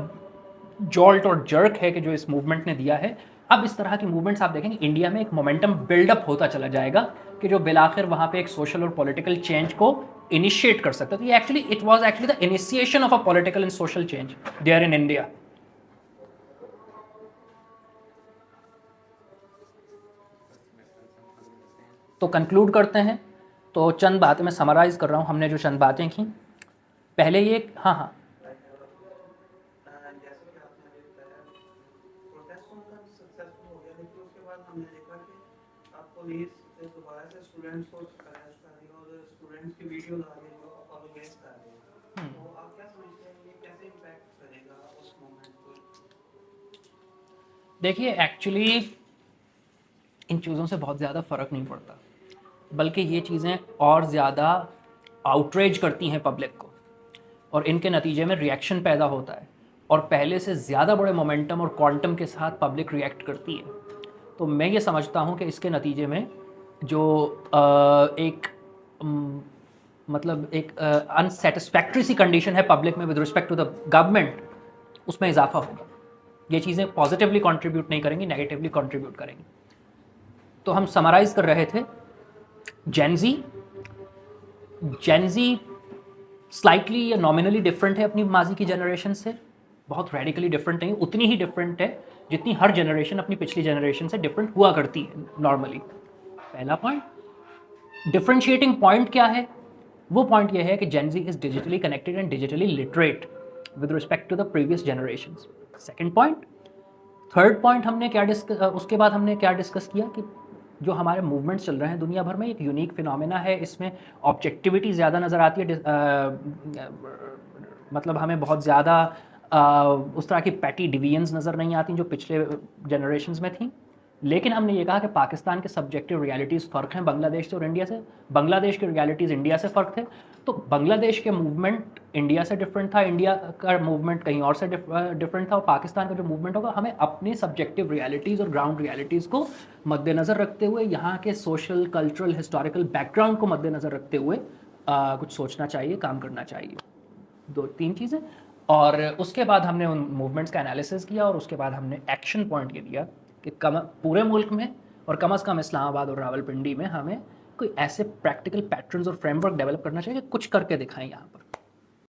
जॉल्ट और जर्क है कि जो इस मूवमेंट ने दिया है। अब इस तरह की मूवमेंट्स आप देखेंगे इंडिया में एक मोमेंटम बिल्डअप होता चला जाएगा कि जो बिलाखिर वहाँ पे एक सोशल और पॉलिटिकल चेंज को इनिशिएट कर सकता है। तो ये actually it was actually the initiation of a political and social change there in India. तो कंक्लूड करते हैं। तो चंद बातें मैं समराइज़ कर रहा हूँ, हमने जो चंद बातें की पहले ये, हाँ जैसे कि आपने अभी बताया, प्रोटेस्ट उनका सक्सेसफुल हो गया, लेकिन उसके बाद हमने देखा कि अब पुलिस दोबारा से स्टूडेंट्स को अरेस्ट कर रही है और स्टूडेंट्स की वीडियो ला रही है जो अपोलोजाइज कर रही है। तो आप क्या समझते हैं ये कैसे इम्पैक्ट करेगा उस मोमेंट को? देखिए, एक्चुअली इन चीज़ों से बहुत ज़्यादा फ़र्क नहीं पड़ता, बल्कि ये चीज़ें और ज़्यादा आउटरेज करती हैं पब्लिक को, और इनके नतीजे में रिएक्शन पैदा होता है, और पहले से ज़्यादा बड़े मोमेंटम और क्वांटम के साथ पब्लिक रिएक्ट करती है। तो मैं ये समझता हूँ कि इसके नतीजे में जो मतलब एक अनसेटिस्फैक्ट्री सी कंडीशन है पब्लिक में with respect to the government, उसमें इजाफा होगा। ये चीज़ें पॉजिटिवली कंट्रीब्यूट नहीं करेंगी, नेगेटिवली कंट्रीब्यूट करेंगी। तो हम समराइज़ कर रहे थे, जेनजी स्लाइटली या नॉमिनली डिफरेंट है अपनी माजी की जनरेशन से, बहुत रेडिकली डिफरेंट नहीं, उतनी ही डिफरेंट है जितनी हर जनरेशन अपनी पिछली जनरेशन से डिफरेंट हुआ करती है नॉर्मली। पहला पॉइंट, डिफरेंशिएटिंग पॉइंट क्या है? वो पॉइंट ये है कि Gen Z is digitally connected and digitally literate. With respect to the previous generation. Second point. Third point हमने क्या उसके बाद हमने क्या डिस्कस किया कि जो हमारे मूवमेंट्स चल रहे हैं दुनिया भर में, एक यूनिक फिनोमेना है, इसमें ऑब्जेक्टिविटी ज़्यादा नज़र आती है, मतलब हमें बहुत ज़्यादा उस तरह की पैटी डिवीजन्स नज़र नहीं आती जो पिछले जनरेशन्स में थी। लेकिन हमने ये कहा कि पाकिस्तान के सब्जेक्टिव रियलिटीज़ फ़र्क हैं बांग्लादेश से और इंडिया से, बांग्लादेश के रियलिटीज़ इंडिया से फ़र्क थे। तो बांग्लादेश के मूवमेंट इंडिया से डिफरेंट था, इंडिया का मूवमेंट कहीं और से डिफरेंट था, और पाकिस्तान का जो मूवमेंट होगा हमें अपनी सब्जेक्टिव रियलिटीज़ और ग्राउंड रियलिटीज़ को मद्देनज़र रखते हुए, यहाँ के सोशल कल्चरल हिस्टोरिकल बैकग्राउंड को मद्देनज़र रखते हुए कुछ सोचना चाहिए, काम करना चाहिए। 2-3 चीज़ें। और उसके बाद हमने उन मूवमेंट्स का एनालिसिस किया और उसके बाद हमने एक्शन पॉइंट ये दिया कि पूरे मुल्क में और कम से कम इस्लामाबाद और रावलपिंडी में हमें कोई ऐसे प्रैक्टिकल पैटर्न्स और फ्रेमवर्क डेवलप करना चाहिए कि कुछ करके दिखाएं यहाँ पर।